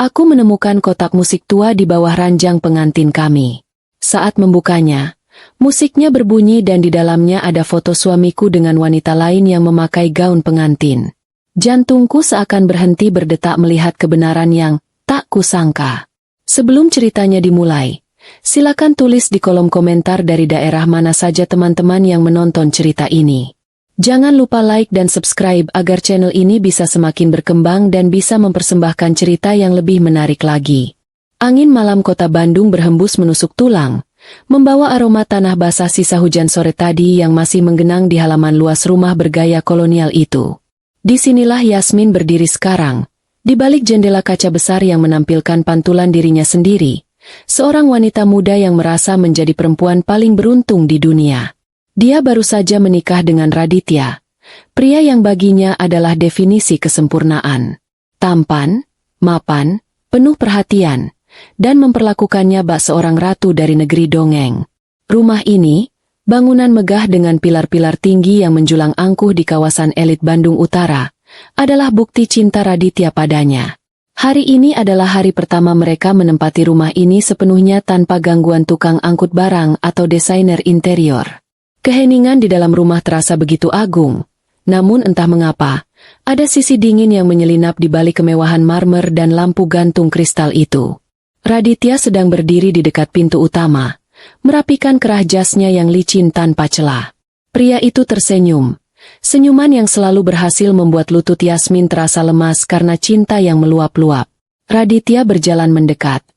Aku menemukan kotak musik tua di bawah ranjang pengantin kami. Saat membukanya, musiknya berbunyi dan di dalamnya ada foto suamiku dengan wanita lain yang memakai gaun pengantin. Jantungku seakan berhenti berdetak melihat kebenaran yang tak kusangka. Sebelum ceritanya dimulai, silakan tulis di kolom komentar dari daerah mana saja teman-teman yang menonton cerita ini. Jangan lupa like dan subscribe agar channel ini bisa semakin berkembang dan bisa mempersembahkan cerita yang lebih menarik lagi. Angin malam kota Bandung berhembus menusuk tulang, membawa aroma tanah basah sisa hujan sore tadi yang masih menggenang di halaman luas rumah bergaya kolonial itu. Disinilah Yasmin berdiri sekarang, di balik jendela kaca besar yang menampilkan pantulan dirinya sendiri, seorang wanita muda yang merasa menjadi perempuan paling beruntung di dunia. Dia baru saja menikah dengan Raditya, pria yang baginya adalah definisi kesempurnaan. Tampan, mapan, penuh perhatian, dan memperlakukannya bak seorang ratu dari negeri dongeng. Rumah ini, bangunan megah dengan pilar-pilar tinggi yang menjulang angkuh di kawasan elit Bandung Utara, adalah bukti cinta Raditya padanya. Hari ini adalah hari pertama mereka menempati rumah ini sepenuhnya tanpa gangguan tukang angkut barang atau desainer interior. Keheningan di dalam rumah terasa begitu agung, namun entah mengapa, ada sisi dingin yang menyelinap di balik kemewahan marmer dan lampu gantung kristal itu. Raditya sedang berdiri di dekat pintu utama, merapikan kerah jasnya yang licin tanpa celah. Pria itu tersenyum, senyuman yang selalu berhasil membuat lutut Yasmin terasa lemas karena cinta yang meluap-luap. Raditya berjalan mendekat.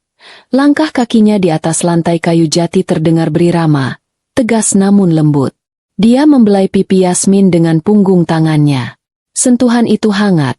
Langkah kakinya di atas lantai kayu jati terdengar berirama, tegas namun lembut. Dia membelai pipi Yasmin dengan punggung tangannya. Sentuhan itu hangat,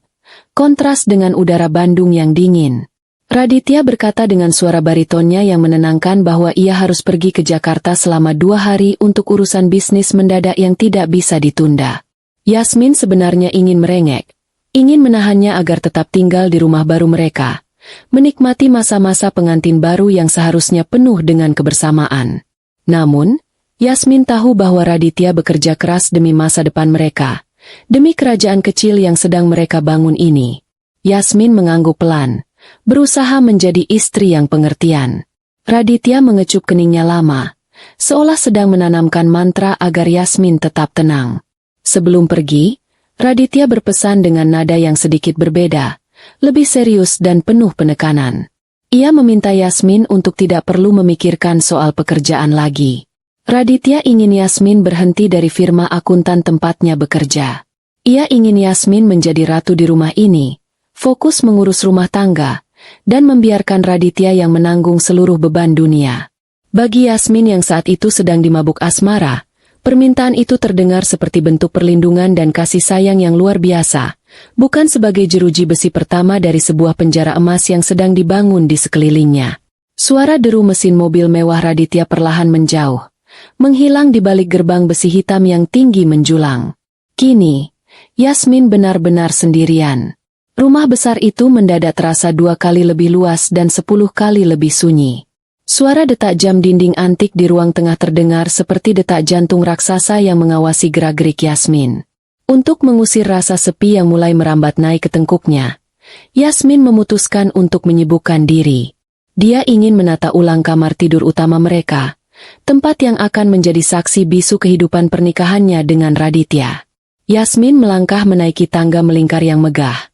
kontras dengan udara Bandung yang dingin. Raditya berkata dengan suara baritonnya yang menenangkan bahwa ia harus pergi ke Jakarta selama 2 hari untuk urusan bisnis mendadak yang tidak bisa ditunda. Yasmin sebenarnya ingin merengek, ingin menahannya agar tetap tinggal di rumah baru mereka, menikmati masa-masa pengantin baru yang seharusnya penuh dengan kebersamaan. Namun, Yasmin tahu bahwa Raditya bekerja keras demi masa depan mereka, demi kerajaan kecil yang sedang mereka bangun ini. Yasmin mengangguk pelan, berusaha menjadi istri yang pengertian. Raditya mengecup keningnya lama, seolah sedang menanamkan mantra agar Yasmin tetap tenang. Sebelum pergi, Raditya berpesan dengan nada yang sedikit berbeda, lebih serius dan penuh penekanan. Ia meminta Yasmin untuk tidak perlu memikirkan soal pekerjaan lagi. Raditya ingin Yasmin berhenti dari firma akuntan tempatnya bekerja. Ia ingin Yasmin menjadi ratu di rumah ini, fokus mengurus rumah tangga, dan membiarkan Raditya yang menanggung seluruh beban dunia. Bagi Yasmin yang saat itu sedang dimabuk asmara, permintaan itu terdengar seperti bentuk perlindungan dan kasih sayang yang luar biasa, bukan sebagai jeruji besi pertama dari sebuah penjara emas yang sedang dibangun di sekelilingnya. Suara deru mesin mobil mewah Raditya perlahan menjauh, menghilang di balik gerbang besi hitam yang tinggi menjulang. Kini, Yasmin benar-benar sendirian. Rumah besar itu mendadak terasa 2 kali lebih luas dan 10 kali lebih sunyi. Suara detak jam dinding antik di ruang tengah terdengar seperti detak jantung raksasa yang mengawasi gerak-gerik Yasmin. Untuk mengusir rasa sepi yang mulai merambat naik ke tengkuknya, Yasmin memutuskan untuk menyibukkan diri. Dia ingin menata ulang kamar tidur utama mereka, tempat yang akan menjadi saksi bisu kehidupan pernikahannya dengan Raditya. Yasmin melangkah menaiki tangga melingkar yang megah.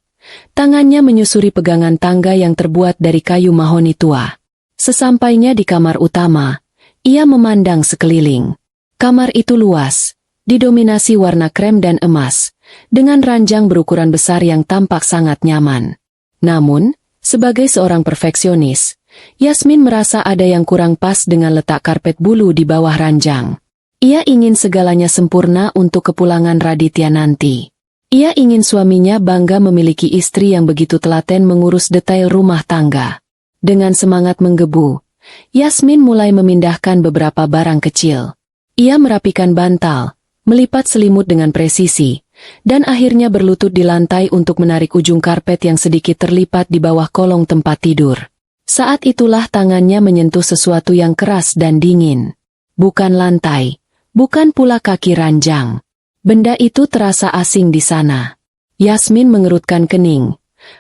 Tangannya menyusuri pegangan tangga yang terbuat dari kayu mahoni tua. Sesampainya di kamar utama, ia memandang sekeliling. Kamar itu luas, didominasi warna krem dan emas, dengan ranjang berukuran besar yang tampak sangat nyaman. Namun, sebagai seorang perfeksionis, Yasmin merasa ada yang kurang pas dengan letak karpet bulu di bawah ranjang. Ia ingin segalanya sempurna untuk kepulangan Raditya nanti. Ia ingin suaminya bangga memiliki istri yang begitu telaten mengurus detail rumah tangga. Dengan semangat menggebu, Yasmin mulai memindahkan beberapa barang kecil. Ia merapikan bantal, melipat selimut dengan presisi, dan akhirnya berlutut di lantai untuk menarik ujung karpet yang sedikit terlipat di bawah kolong tempat tidur. Saat itulah tangannya menyentuh sesuatu yang keras dan dingin. Bukan lantai, bukan pula kaki ranjang. Benda itu terasa asing di sana. Yasmin mengerutkan kening,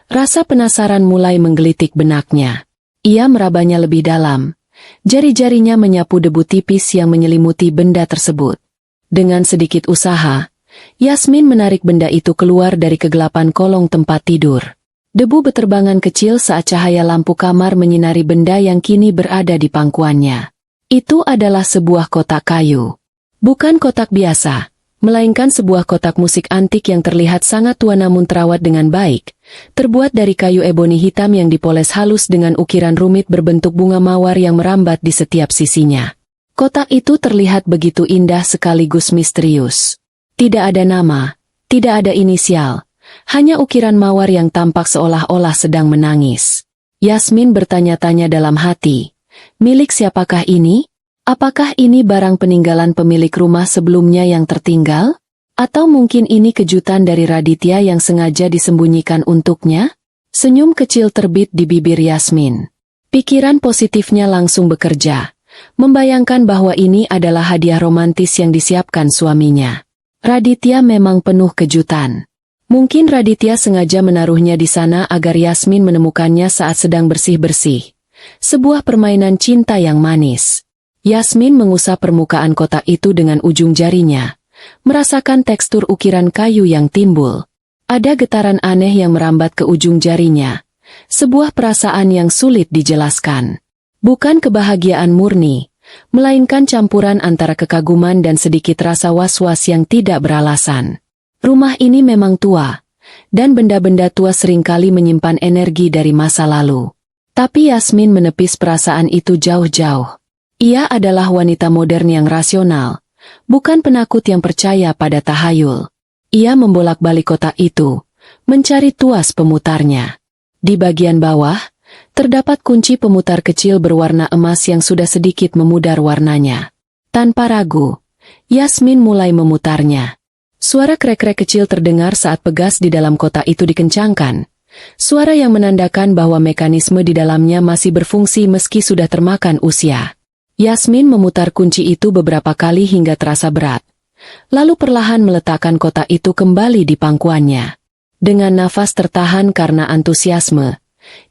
Rasa penasaran mulai menggelitik benaknya. Ia merabanya lebih dalam. Jari-jarinya menyapu debu tipis yang menyelimuti benda tersebut. Dengan sedikit usaha, Yasmin menarik benda itu keluar dari kegelapan kolong tempat tidur. Debu beterbangan kecil saat cahaya lampu kamar menyinari benda yang kini berada di pangkuannya. Itu adalah sebuah kotak kayu. Bukan kotak biasa, melainkan sebuah kotak musik antik yang terlihat sangat tua namun terawat dengan baik, terbuat dari kayu eboni hitam yang dipoles halus dengan ukiran rumit berbentuk bunga mawar yang merambat di setiap sisinya. Kotak itu terlihat begitu indah sekaligus misterius. Tidak ada nama, tidak ada inisial, hanya ukiran mawar yang tampak seolah-olah sedang menangis. Yasmin bertanya-tanya dalam hati, milik siapakah ini? Apakah ini barang peninggalan pemilik rumah sebelumnya yang tertinggal? Atau mungkin ini kejutan dari Raditya yang sengaja disembunyikan untuknya? Senyum kecil terbit di bibir Yasmin. Pikiran positifnya langsung bekerja, membayangkan bahwa ini adalah hadiah romantis yang disiapkan suaminya. Raditya memang penuh kejutan. Mungkin Raditya sengaja menaruhnya di sana agar Yasmin menemukannya saat sedang bersih-bersih. Sebuah permainan cinta yang manis. Yasmin mengusap permukaan kotak itu dengan ujung jarinya, merasakan tekstur ukiran kayu yang timbul. Ada getaran aneh yang merambat ke ujung jarinya, sebuah perasaan yang sulit dijelaskan. Bukan kebahagiaan murni, melainkan campuran antara kekaguman dan sedikit rasa was-was yang tidak beralasan. Rumah ini memang tua, dan benda-benda tua seringkali menyimpan energi dari masa lalu. Tapi Yasmin menepis perasaan itu jauh-jauh. Ia adalah wanita modern yang rasional, bukan penakut yang percaya pada tahayul. Ia membolak-balik kotak itu, mencari tuas pemutarnya. Di bagian bawah, terdapat kunci pemutar kecil berwarna emas yang sudah sedikit memudar warnanya. Tanpa ragu, Yasmin mulai memutarnya. Suara krek-krek kecil terdengar saat pegas di dalam kotak itu dikencangkan. Suara yang menandakan bahwa mekanisme di dalamnya masih berfungsi meski sudah termakan usia. Yasmin memutar kunci itu beberapa kali hingga terasa berat. Lalu perlahan meletakkan kotak itu kembali di pangkuannya. Dengan nafas tertahan karena antusiasme,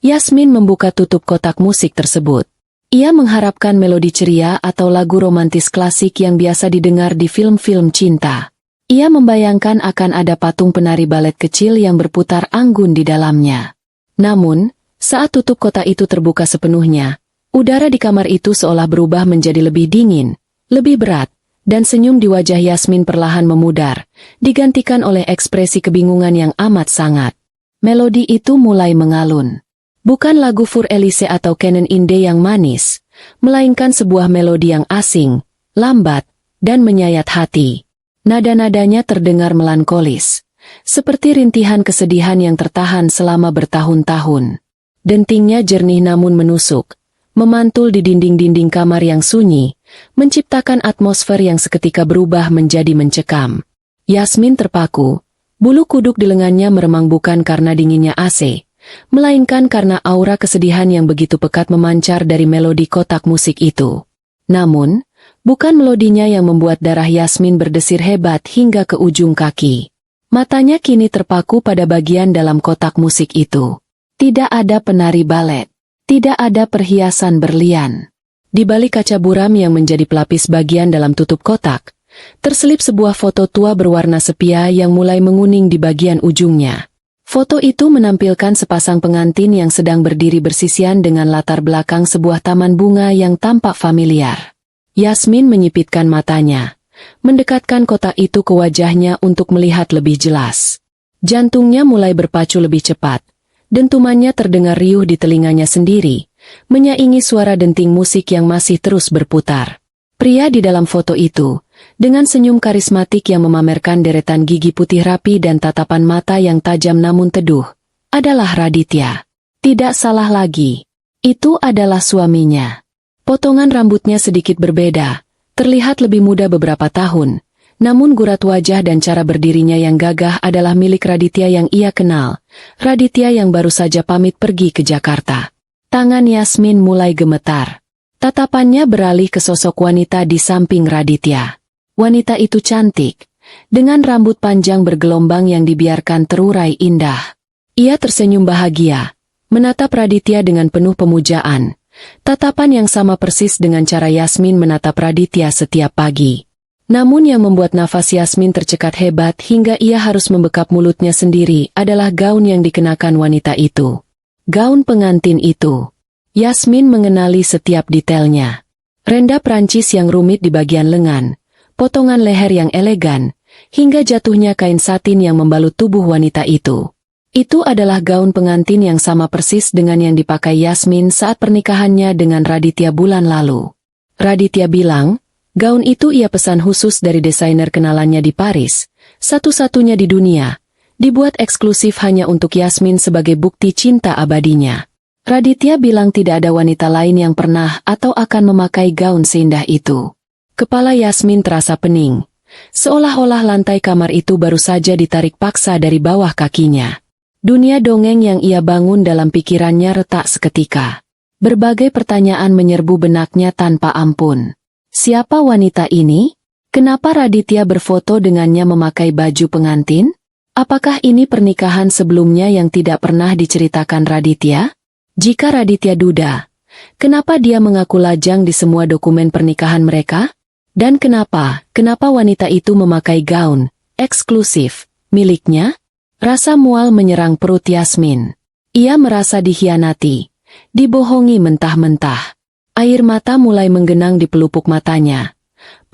Yasmin membuka tutup kotak musik tersebut. Ia mengharapkan melodi ceria atau lagu romantis klasik yang biasa didengar di film-film cinta. Ia membayangkan akan ada patung penari balet kecil yang berputar anggun di dalamnya. Namun, saat tutup kotak itu terbuka sepenuhnya, udara di kamar itu seolah berubah menjadi lebih dingin, lebih berat, dan senyum di wajah Yasmin perlahan memudar, digantikan oleh ekspresi kebingungan yang amat sangat. Melodi itu mulai mengalun. Bukan lagu Fur Elise atau Canon Inde yang manis, melainkan sebuah melodi yang asing, lambat, dan menyayat hati. Nada-nadanya terdengar melankolis, seperti rintihan kesedihan yang tertahan selama bertahun-tahun. Dentingnya jernih namun menusuk, memantul di dinding-dinding kamar yang sunyi, menciptakan atmosfer yang seketika berubah menjadi mencekam. Yasmin terpaku, bulu kuduk di lengannya meremang bukan karena dinginnya AC, melainkan karena aura kesedihan yang begitu pekat memancar dari melodi kotak musik itu. Namun, bukan melodinya yang membuat darah Yasmin berdesir hebat hingga ke ujung kaki. Matanya kini terpaku pada bagian dalam kotak musik itu. Tidak ada penari balet. Tidak ada perhiasan berlian. Di balik kaca buram yang menjadi pelapis bagian dalam tutup kotak, terselip sebuah foto tua berwarna sepia yang mulai menguning di bagian ujungnya. Foto itu menampilkan sepasang pengantin yang sedang berdiri bersisian dengan latar belakang sebuah taman bunga yang tampak familiar. Yasmin menyipitkan matanya, mendekatkan kotak itu ke wajahnya untuk melihat lebih jelas. Jantungnya mulai berpacu lebih cepat. Dentumannya terdengar riuh di telinganya sendiri, menyaingi suara denting musik yang masih terus berputar. Pria di dalam foto itu, dengan senyum karismatik yang memamerkan deretan gigi putih rapi dan tatapan mata yang tajam namun teduh, adalah Raditya. Tidak salah lagi. Itu adalah suaminya. Potongan rambutnya sedikit berbeda, terlihat lebih muda beberapa tahun, namun gurat wajah dan cara berdirinya yang gagah adalah milik Raditya yang ia kenal, Raditya yang baru saja pamit pergi ke Jakarta. Tangan Yasmin mulai gemetar. Tatapannya beralih ke sosok wanita di samping Raditya. Wanita itu cantik, dengan rambut panjang bergelombang yang dibiarkan terurai indah. Ia tersenyum bahagia, menatap Raditya dengan penuh pemujaan. Tatapan yang sama persis dengan cara Yasmin menatap Raditya setiap pagi. Namun yang membuat nafas Yasmin tercekat hebat hingga ia harus membekap mulutnya sendiri adalah gaun yang dikenakan wanita itu. Gaun pengantin itu. Yasmin mengenali setiap detailnya. Renda Prancis yang rumit di bagian lengan, potongan leher yang elegan, hingga jatuhnya kain satin yang membalut tubuh wanita itu. Itu adalah gaun pengantin yang sama persis dengan yang dipakai Yasmin saat pernikahannya dengan Raditya bulan lalu. Raditya bilang, gaun itu ia pesan khusus dari desainer kenalannya di Paris, satu-satunya di dunia, dibuat eksklusif hanya untuk Yasmin sebagai bukti cinta abadinya. Raditya bilang tidak ada wanita lain yang pernah atau akan memakai gaun seindah itu. Kepala Yasmin terasa pening, seolah-olah lantai kamar itu baru saja ditarik paksa dari bawah kakinya. Dunia dongeng yang ia bangun dalam pikirannya retak seketika. Berbagai pertanyaan menyerbu benaknya tanpa ampun. Siapa wanita ini? Kenapa Raditya berfoto dengannya memakai baju pengantin? Apakah ini pernikahan sebelumnya yang tidak pernah diceritakan Raditya? Jika Raditya duda, kenapa dia mengaku lajang di semua dokumen pernikahan mereka? Dan kenapa wanita itu memakai gaun eksklusif miliknya? Rasa mual menyerang perut Yasmin. Ia merasa dikhianati, dibohongi mentah-mentah. Air mata mulai menggenang di pelupuk matanya.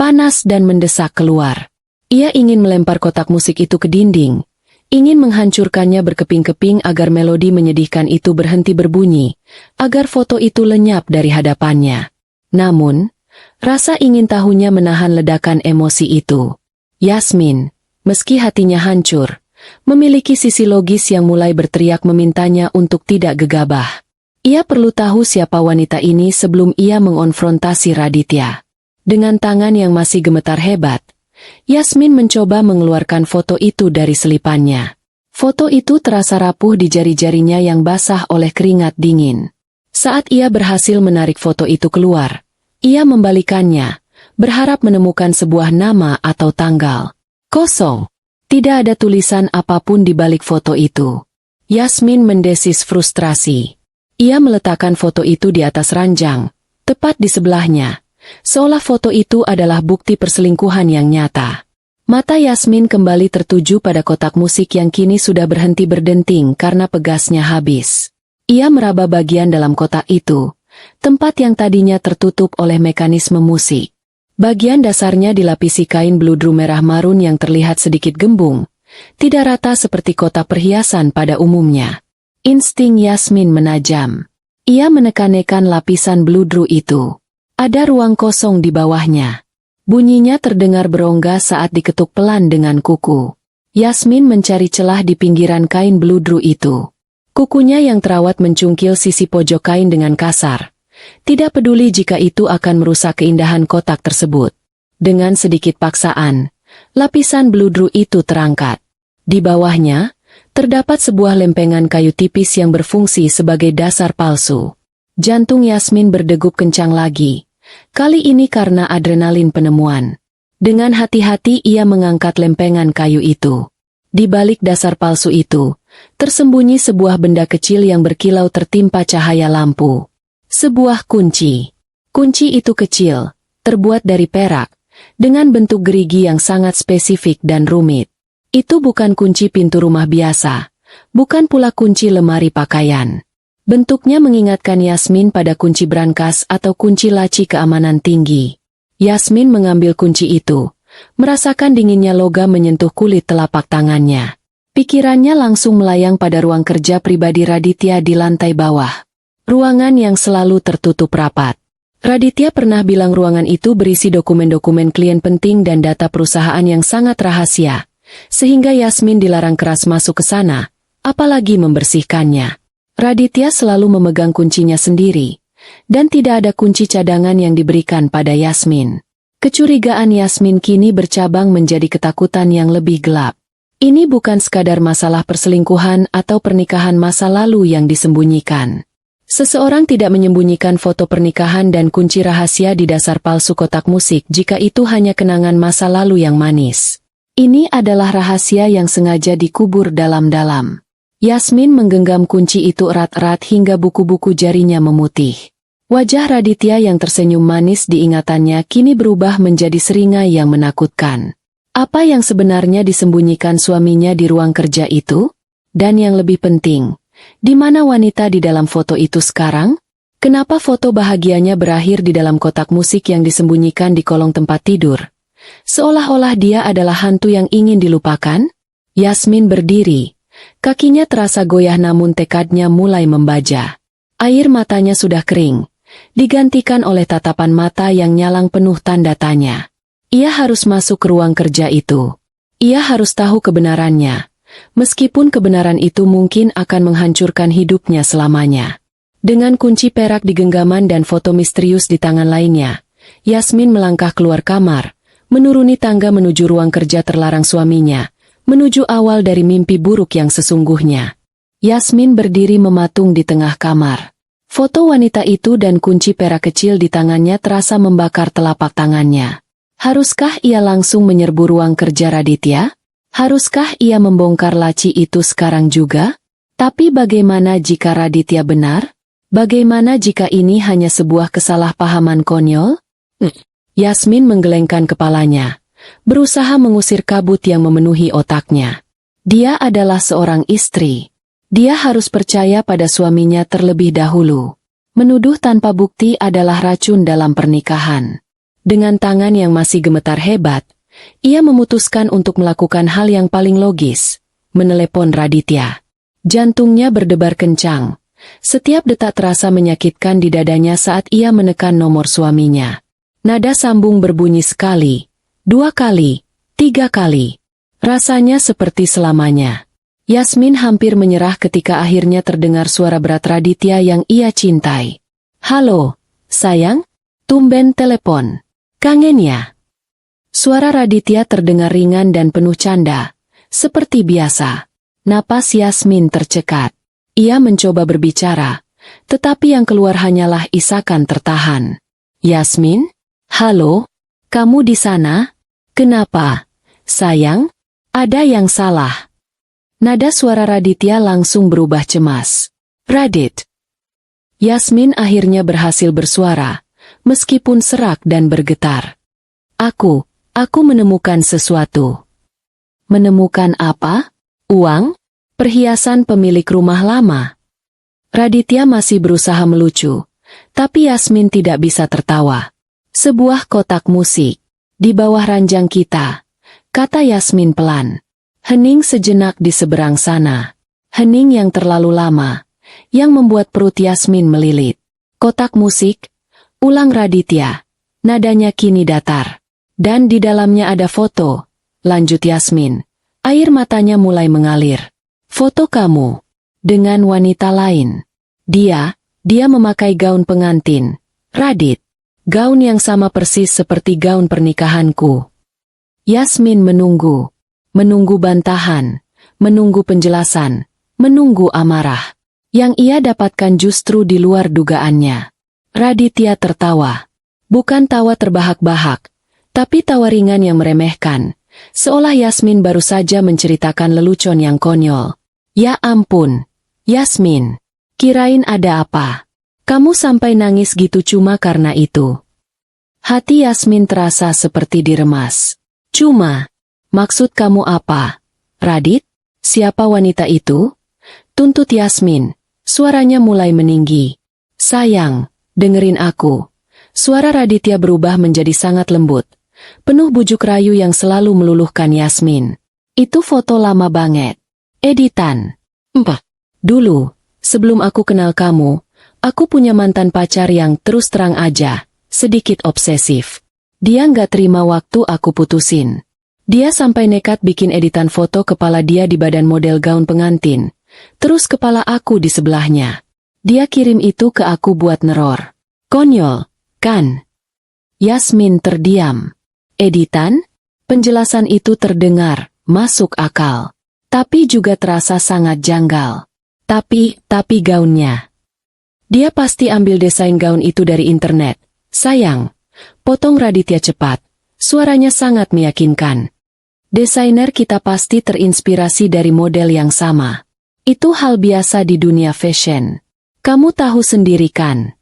Panas dan mendesak keluar. Ia ingin melempar kotak musik itu ke dinding. Ingin menghancurkannya berkeping-keping agar melodi menyedihkan itu berhenti berbunyi. Agar foto itu lenyap dari hadapannya. Namun, rasa ingin tahunya menahan ledakan emosi itu. Yasmin, meski hatinya hancur, memiliki sisi logis yang mulai berteriak memintanya untuk tidak gegabah. Ia perlu tahu siapa wanita ini sebelum ia mengonfrontasi Raditya. Dengan tangan yang masih gemetar hebat, Yasmin mencoba mengeluarkan foto itu dari selipannya. Foto itu terasa rapuh di jari-jarinya yang basah oleh keringat dingin. Saat ia berhasil menarik foto itu keluar, ia membalikannya, berharap menemukan sebuah nama atau tanggal. Kosong. Tidak ada tulisan apapun di balik foto itu. Yasmin mendesis frustrasi. Ia meletakkan foto itu di atas ranjang, tepat di sebelahnya, seolah foto itu adalah bukti perselingkuhan yang nyata. Mata Yasmin kembali tertuju pada kotak musik yang kini sudah berhenti berdenting karena pegasnya habis. Ia meraba bagian dalam kotak itu, tempat yang tadinya tertutup oleh mekanisme musik. Bagian dasarnya dilapisi kain bludru merah marun yang terlihat sedikit gembung, tidak rata seperti kotak perhiasan pada umumnya. Insting Yasmin menajam. Ia menekan-nekan lapisan bludru itu. Ada ruang kosong di bawahnya. Bunyinya terdengar berongga saat diketuk pelan dengan kuku. Yasmin mencari celah di pinggiran kain bludru itu. Kukunya yang terawat mencungkil sisi pojok kain dengan kasar. Tidak peduli jika itu akan merusak keindahan kotak tersebut. Dengan sedikit paksaan, lapisan bludru itu terangkat. Di bawahnya, terdapat sebuah lempengan kayu tipis yang berfungsi sebagai dasar palsu. Jantung Yasmin berdegup kencang lagi. Kali ini karena adrenalin penemuan. Dengan hati-hati ia mengangkat lempengan kayu itu. Di balik dasar palsu itu, tersembunyi sebuah benda kecil yang berkilau tertimpa cahaya lampu. Sebuah kunci. Kunci itu kecil, terbuat dari perak, dengan bentuk gerigi yang sangat spesifik dan rumit. Itu bukan kunci pintu rumah biasa, bukan pula kunci lemari pakaian. Bentuknya mengingatkan Yasmin pada kunci brankas atau kunci laci keamanan tinggi. Yasmin mengambil kunci itu, merasakan dinginnya logam menyentuh kulit telapak tangannya. Pikirannya langsung melayang pada ruang kerja pribadi Raditya di lantai bawah. Ruangan yang selalu tertutup rapat. Raditya pernah bilang ruangan itu berisi dokumen-dokumen klien penting dan data perusahaan yang sangat rahasia. Sehingga Yasmin dilarang keras masuk ke sana, apalagi membersihkannya. Raditya selalu memegang kuncinya sendiri, dan tidak ada kunci cadangan yang diberikan pada Yasmin. Kecurigaan Yasmin kini bercabang menjadi ketakutan yang lebih gelap. Ini bukan sekadar masalah perselingkuhan atau pernikahan masa lalu yang disembunyikan. Seseorang tidak menyembunyikan foto pernikahan dan kunci rahasia di dasar palsu kotak musik jika itu hanya kenangan masa lalu yang manis. Ini adalah rahasia yang sengaja dikubur dalam-dalam. Yasmin menggenggam kunci itu erat-erat hingga buku-buku jarinya memutih. Wajah Raditya yang tersenyum manis di ingatannya kini berubah menjadi seringai yang menakutkan. Apa yang sebenarnya disembunyikan suaminya di ruang kerja itu? Dan yang lebih penting, di mana wanita di dalam foto itu sekarang? Kenapa foto bahagianya berakhir di dalam kotak musik yang disembunyikan di kolong tempat tidur? Seolah-olah dia adalah hantu yang ingin dilupakan? Yasmin berdiri. Kakinya terasa goyah namun tekadnya mulai membaja. Air matanya sudah kering, digantikan oleh tatapan mata yang nyalang penuh tanda tanya. Ia harus masuk ke ruang kerja itu. Ia harus tahu kebenarannya, meskipun kebenaran itu mungkin akan menghancurkan hidupnya selamanya. Dengan kunci perak di genggaman dan foto misterius di tangan lainnya, Yasmin melangkah keluar kamar, menuruni tangga menuju ruang kerja terlarang suaminya, menuju awal dari mimpi buruk yang sesungguhnya. Yasmin berdiri mematung di tengah kamar. Foto wanita itu dan kunci perak kecil di tangannya terasa membakar telapak tangannya. Haruskah ia langsung menyerbu ruang kerja Raditya? Haruskah ia membongkar laci itu sekarang juga? Tapi bagaimana jika Raditya benar? Bagaimana jika ini hanya sebuah kesalahpahaman konyol? Yasmin menggelengkan kepalanya, berusaha mengusir kabut yang memenuhi otaknya. Dia adalah seorang istri. Dia harus percaya pada suaminya terlebih dahulu. Menuduh tanpa bukti adalah racun dalam pernikahan. Dengan tangan yang masih gemetar hebat, ia memutuskan untuk melakukan hal yang paling logis, menelepon Raditya. Jantungnya berdebar kencang. Setiap detak terasa menyakitkan di dadanya saat ia menekan nomor suaminya. Nada sambung berbunyi sekali, 2 kali, 3 kali. Rasanya seperti selamanya. Yasmin hampir menyerah ketika akhirnya terdengar suara berat Raditya yang ia cintai. "Halo, sayang? Tumben telepon. Kangen ya?" Suara Raditya terdengar ringan dan penuh canda. Seperti biasa. Napas Yasmin tercekat. Ia mencoba berbicara, tetapi yang keluar hanyalah isakan tertahan. "Yasmin? Halo? Kamu di sana? Kenapa? Sayang? Ada yang salah?" Nada suara Raditya langsung berubah cemas. "Radit." Yasmin akhirnya berhasil bersuara, meskipun serak dan bergetar. Aku menemukan sesuatu." "Menemukan apa? Uang? Perhiasan pemilik rumah lama?" Raditya masih berusaha melucu, tapi Yasmin tidak bisa tertawa. "Sebuah kotak musik. Di bawah ranjang kita," kata Yasmin pelan. Hening sejenak di seberang sana. Hening yang terlalu lama, yang membuat perut Yasmin melilit. "Kotak musik?" ulang Raditya. Nadanya kini datar. "Dan di dalamnya ada foto," lanjut Yasmin. Air matanya mulai mengalir. "Foto kamu dengan wanita lain. Dia memakai gaun pengantin. Radit, gaun yang sama persis seperti gaun pernikahanku." Yasmin menunggu bantahan, menunggu penjelasan, menunggu amarah. Yang ia dapatkan justru di luar dugaannya. Raditya tertawa. Bukan tawa terbahak-bahak, tapi tawa ringan yang meremehkan, seolah Yasmin baru saja menceritakan lelucon yang konyol. "Ya ampun, Yasmin. Kirain ada apa? Kamu sampai nangis gitu cuma karena itu?" Hati Yasmin terasa seperti diremas. "Cuma? Maksud kamu apa? Radit? Siapa wanita itu?" tuntut Yasmin. Suaranya mulai meninggi. "Sayang, dengerin aku." Suara Raditya berubah menjadi sangat lembut, penuh bujuk rayu yang selalu meluluhkan Yasmin. "Itu foto lama banget. Editan. Dulu, sebelum aku kenal kamu, aku punya mantan pacar yang terus terang aja, sedikit obsesif. Dia nggak terima waktu aku putusin. Dia sampai nekat bikin editan foto kepala dia di badan model gaun pengantin, terus kepala aku di sebelahnya. Dia kirim itu ke aku buat neror. Konyol, kan?" Yasmin terdiam. "Editan?" Penjelasan itu terdengar masuk akal, tapi juga terasa sangat janggal. Tapi gaunnya. "Dia pasti ambil desain gaun itu dari internet. Sayang," potong Raditya cepat. Suaranya sangat meyakinkan. "Desainer kita pasti terinspirasi dari model yang sama. Itu hal biasa di dunia fashion. Kamu tahu sendiri kan?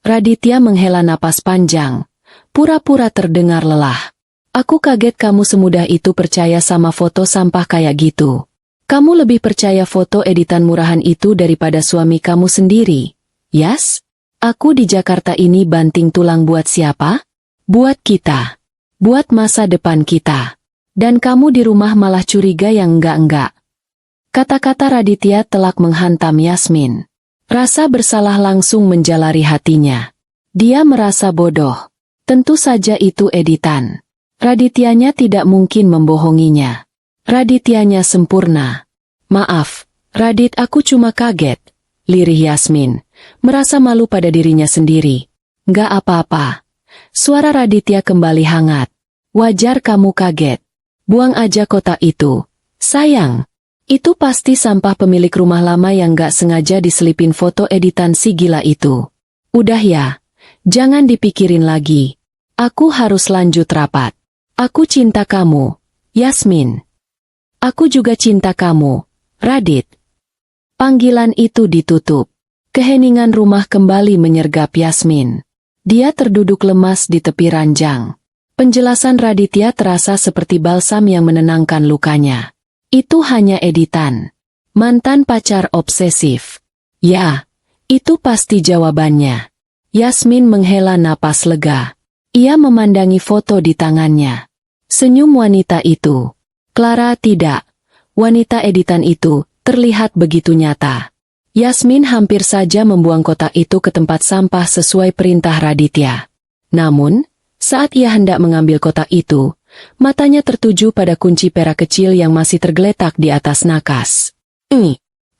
Raditya menghela napas panjang, pura-pura terdengar lelah. Aku kaget kamu semudah itu percaya sama foto sampah kayak gitu. Kamu lebih percaya foto editan murahan itu daripada suami kamu sendiri. Yas? Aku di Jakarta ini banting tulang buat siapa? Buat kita. Buat masa depan kita. Dan kamu di rumah malah curiga yang enggak-enggak. Kata-kata Raditya telak menghantam Yasmin. Rasa bersalah langsung menjalari hatinya. Dia merasa bodoh. Tentu saja itu editan. Radityanya tidak mungkin membohonginya. Radityanya sempurna. Maaf, Radit, aku cuma kaget. Lirih Yasmin, merasa malu pada dirinya sendiri. Nggak apa-apa. Suara Raditya kembali hangat. Wajar kamu kaget. Buang aja kotak itu. Sayang. Itu pasti sampah pemilik rumah lama yang gak sengaja diselipin foto editan si gila itu. Udah ya, jangan dipikirin lagi. Aku harus lanjut rapat. Aku cinta kamu, Yasmin. Aku juga cinta kamu, Radit. Panggilan itu ditutup. Keheningan rumah kembali menyergap Yasmin. Dia terduduk lemas di tepi ranjang. Penjelasan Raditya terasa seperti balsam yang menenangkan lukanya. Itu hanya editan. Mantan pacar obsesif. Ya, itu pasti jawabannya. Yasmin menghela napas lega. Ia memandangi foto di tangannya. Senyum wanita itu. Clara, tidak. Wanita editan itu terlihat begitu nyata. Yasmin hampir saja membuang kotak itu ke tempat sampah sesuai perintah Raditya. Namun, saat ia hendak mengambil kotak itu, matanya tertuju pada kunci perak kecil yang masih tergeletak di atas nakas.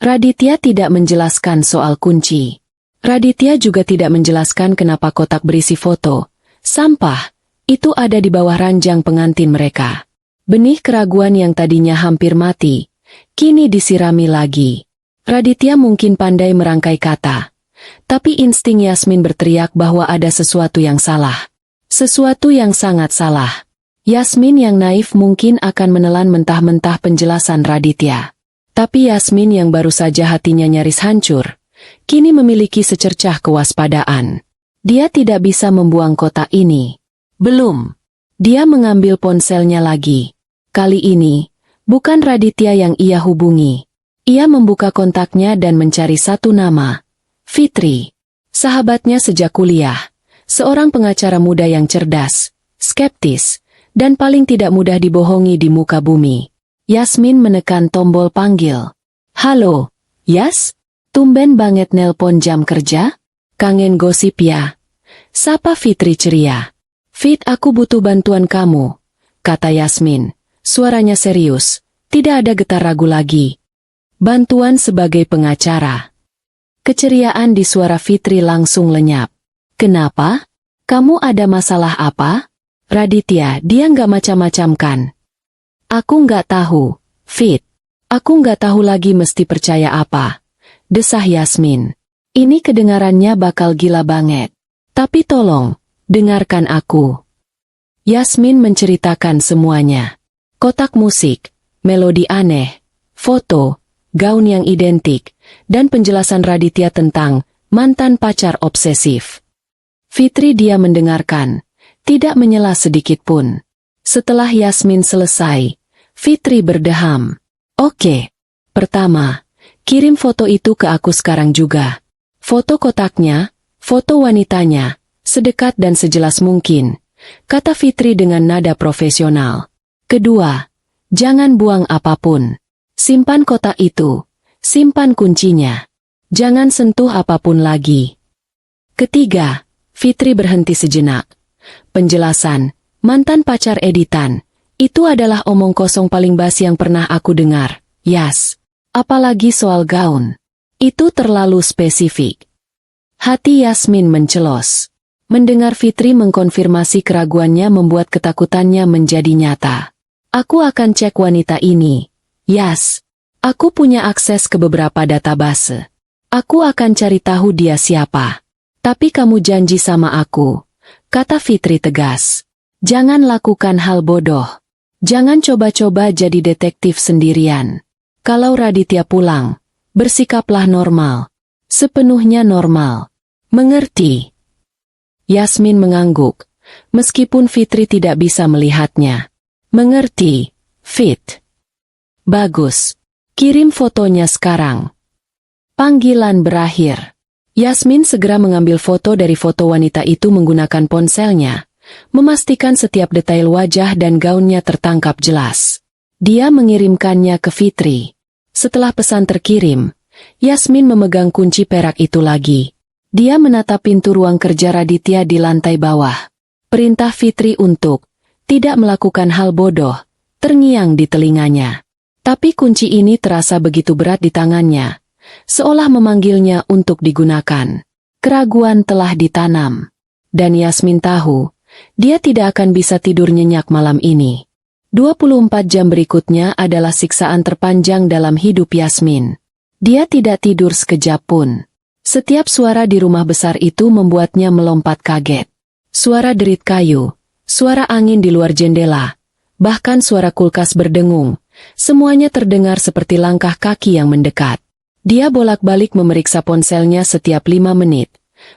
Raditya tidak menjelaskan soal kunci. Raditya juga tidak menjelaskan kenapa kotak berisi foto sampah itu ada di bawah ranjang pengantin mereka. Benih keraguan yang tadinya hampir mati, kini disirami lagi. Raditya mungkin pandai merangkai kata, tapi insting Yasmin berteriak bahwa ada sesuatu yang salah. Sesuatu yang sangat salah. Yasmin yang naif mungkin akan menelan mentah-mentah penjelasan Raditya. Tapi Yasmin yang baru saja hatinya nyaris hancur, kini memiliki secercah kewaspadaan. Dia tidak bisa membuang kotak ini. Belum. Dia mengambil ponselnya lagi. Kali ini, bukan Raditya yang ia hubungi. Ia membuka kontaknya dan mencari satu nama. Fitri. Sahabatnya sejak kuliah. Seorang pengacara muda yang cerdas, skeptis, dan paling tidak mudah dibohongi di muka bumi. Yasmin menekan tombol panggil. Halo, Yas? Tumben banget nelpon jam kerja? Kangen gosip ya? Sapa Fitri ceria. Fit, aku butuh bantuan kamu, kata Yasmin. Suaranya serius, tidak ada getar ragu lagi. Bantuan sebagai pengacara. Keceriaan di suara Fitri langsung lenyap. Kenapa? Kamu ada masalah apa? Raditya, dia nggak macam-macam kan? Aku nggak tahu, Fit. Aku nggak tahu lagi mesti percaya apa. Desah Yasmin. Ini kedengarannya bakal gila banget. Tapi tolong, dengarkan aku. Yasmin menceritakan semuanya. Kotak musik, melodi aneh, foto, gaun yang identik, dan penjelasan Raditya tentang mantan pacar obsesif. Fitri dia mendengarkan, tidak menyela sedikit pun. Setelah Yasmin selesai, Fitri berdeham. Oke. Pertama, kirim foto itu ke aku sekarang juga. Foto kotaknya, foto wanitanya, sedekat dan sejelas mungkin, kata Fitri dengan nada profesional. Kedua, jangan buang apapun. Simpan kotak itu, simpan kuncinya. Jangan sentuh apapun lagi. Ketiga, Fitri berhenti sejenak. Penjelasan, mantan pacar editan, itu adalah omong kosong paling basi yang pernah aku dengar, Yas. Apalagi soal gaun. Itu terlalu spesifik. Hati Yasmin mencelos. Mendengar Fitri mengkonfirmasi keraguannya membuat ketakutannya menjadi nyata. Aku akan cek wanita ini, Yas. Aku punya akses ke beberapa database. Aku akan cari tahu dia siapa. Tapi kamu janji sama aku, kata Fitri tegas. Jangan lakukan hal bodoh. Jangan coba-coba jadi detektif sendirian. Kalau Raditya pulang, Bersikaplah normal. Sepenuhnya normal. Mengerti? Yasmin mengangguk, meskipun Fitri tidak bisa melihatnya. Mengerti, Fit. Bagus. Kirim fotonya sekarang. Panggilan berakhir. Yasmin segera mengambil foto dari foto wanita itu menggunakan ponselnya, memastikan setiap detail wajah dan gaunnya tertangkap jelas. Dia mengirimkannya ke Fitri. Setelah pesan terkirim, Yasmin memegang kunci perak itu lagi. Dia menatap pintu ruang kerja Raditya di lantai bawah. Perintah Fitri untuk tidak melakukan hal bodoh terngiang di telinganya. Tapi kunci ini terasa begitu berat di tangannya, seolah memanggilnya untuk digunakan. Keraguan telah ditanam. Dan Yasmin tahu, dia tidak akan bisa tidur nyenyak malam ini. 24 jam berikutnya adalah siksaan terpanjang dalam hidup Yasmin. Dia tidak tidur sekejap pun. Setiap suara di rumah besar itu membuatnya melompat kaget. Suara derit kayu, suara angin di luar jendela, bahkan suara kulkas berdengung. Semuanya terdengar seperti langkah kaki yang mendekat. Dia bolak-balik memeriksa ponselnya setiap 5 menit,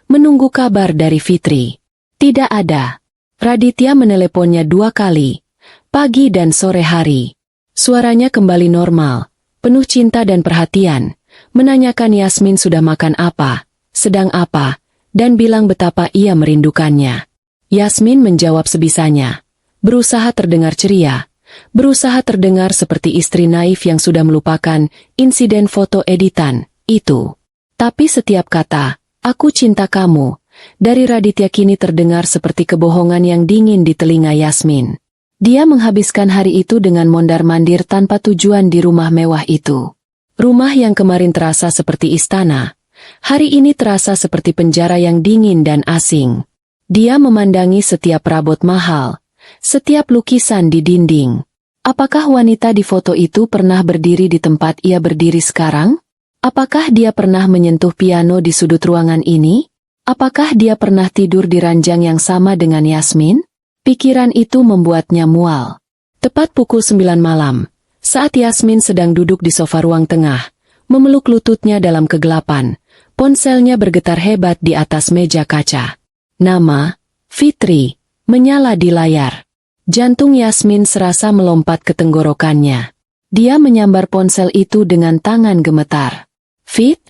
menunggu kabar dari Fitri. Tidak ada. Raditya meneleponnya 2 kali, pagi dan sore hari. Suaranya kembali normal, penuh cinta dan perhatian, menanyakan Yasmin sudah makan apa, sedang apa, dan bilang betapa ia merindukannya. Yasmin menjawab sebisanya, berusaha terdengar ceria, berusaha terdengar seperti istri naif yang sudah melupakan insiden foto editan itu. Tapi setiap kata, "Aku cinta kamu," dari Raditya kini terdengar seperti kebohongan yang dingin di telinga Yasmin. Dia menghabiskan hari itu dengan mondar-mandir tanpa tujuan di rumah mewah itu. Rumah yang kemarin terasa seperti istana, hari ini terasa seperti penjara yang dingin dan asing. Dia memandangi setiap perabot mahal, setiap lukisan di dinding. Apakah wanita di foto itu pernah berdiri di tempat ia berdiri sekarang? Apakah dia pernah menyentuh piano di sudut ruangan ini? Apakah dia pernah tidur di ranjang yang sama dengan Yasmin? Pikiran itu membuatnya mual. Tepat pukul 9 malam. Saat Yasmin sedang duduk di sofa ruang tengah, memeluk lututnya dalam kegelapan, ponselnya bergetar hebat di atas meja kaca. Nama, Fitri, menyala di layar. Jantung Yasmin serasa melompat ke tenggorokannya. Dia menyambar ponsel itu dengan tangan gemetar. "Fit?"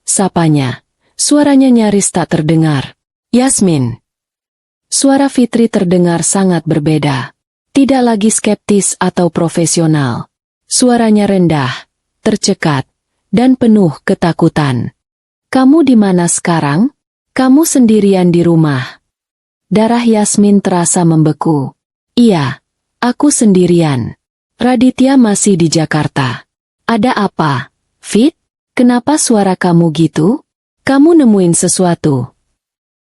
sapanya. Suaranya nyaris tak terdengar. "Yasmin." Suara Fitri terdengar sangat berbeda. Tidak lagi skeptis atau profesional. Suaranya rendah, tercekat, dan penuh ketakutan. "Kamu di mana sekarang? Kamu sendirian di rumah?" Darah Yasmin terasa membeku. "Iya, aku sendirian. Raditya masih di Jakarta." "Ada apa, Fit? Kenapa suara kamu gitu? Kamu nemuin sesuatu?"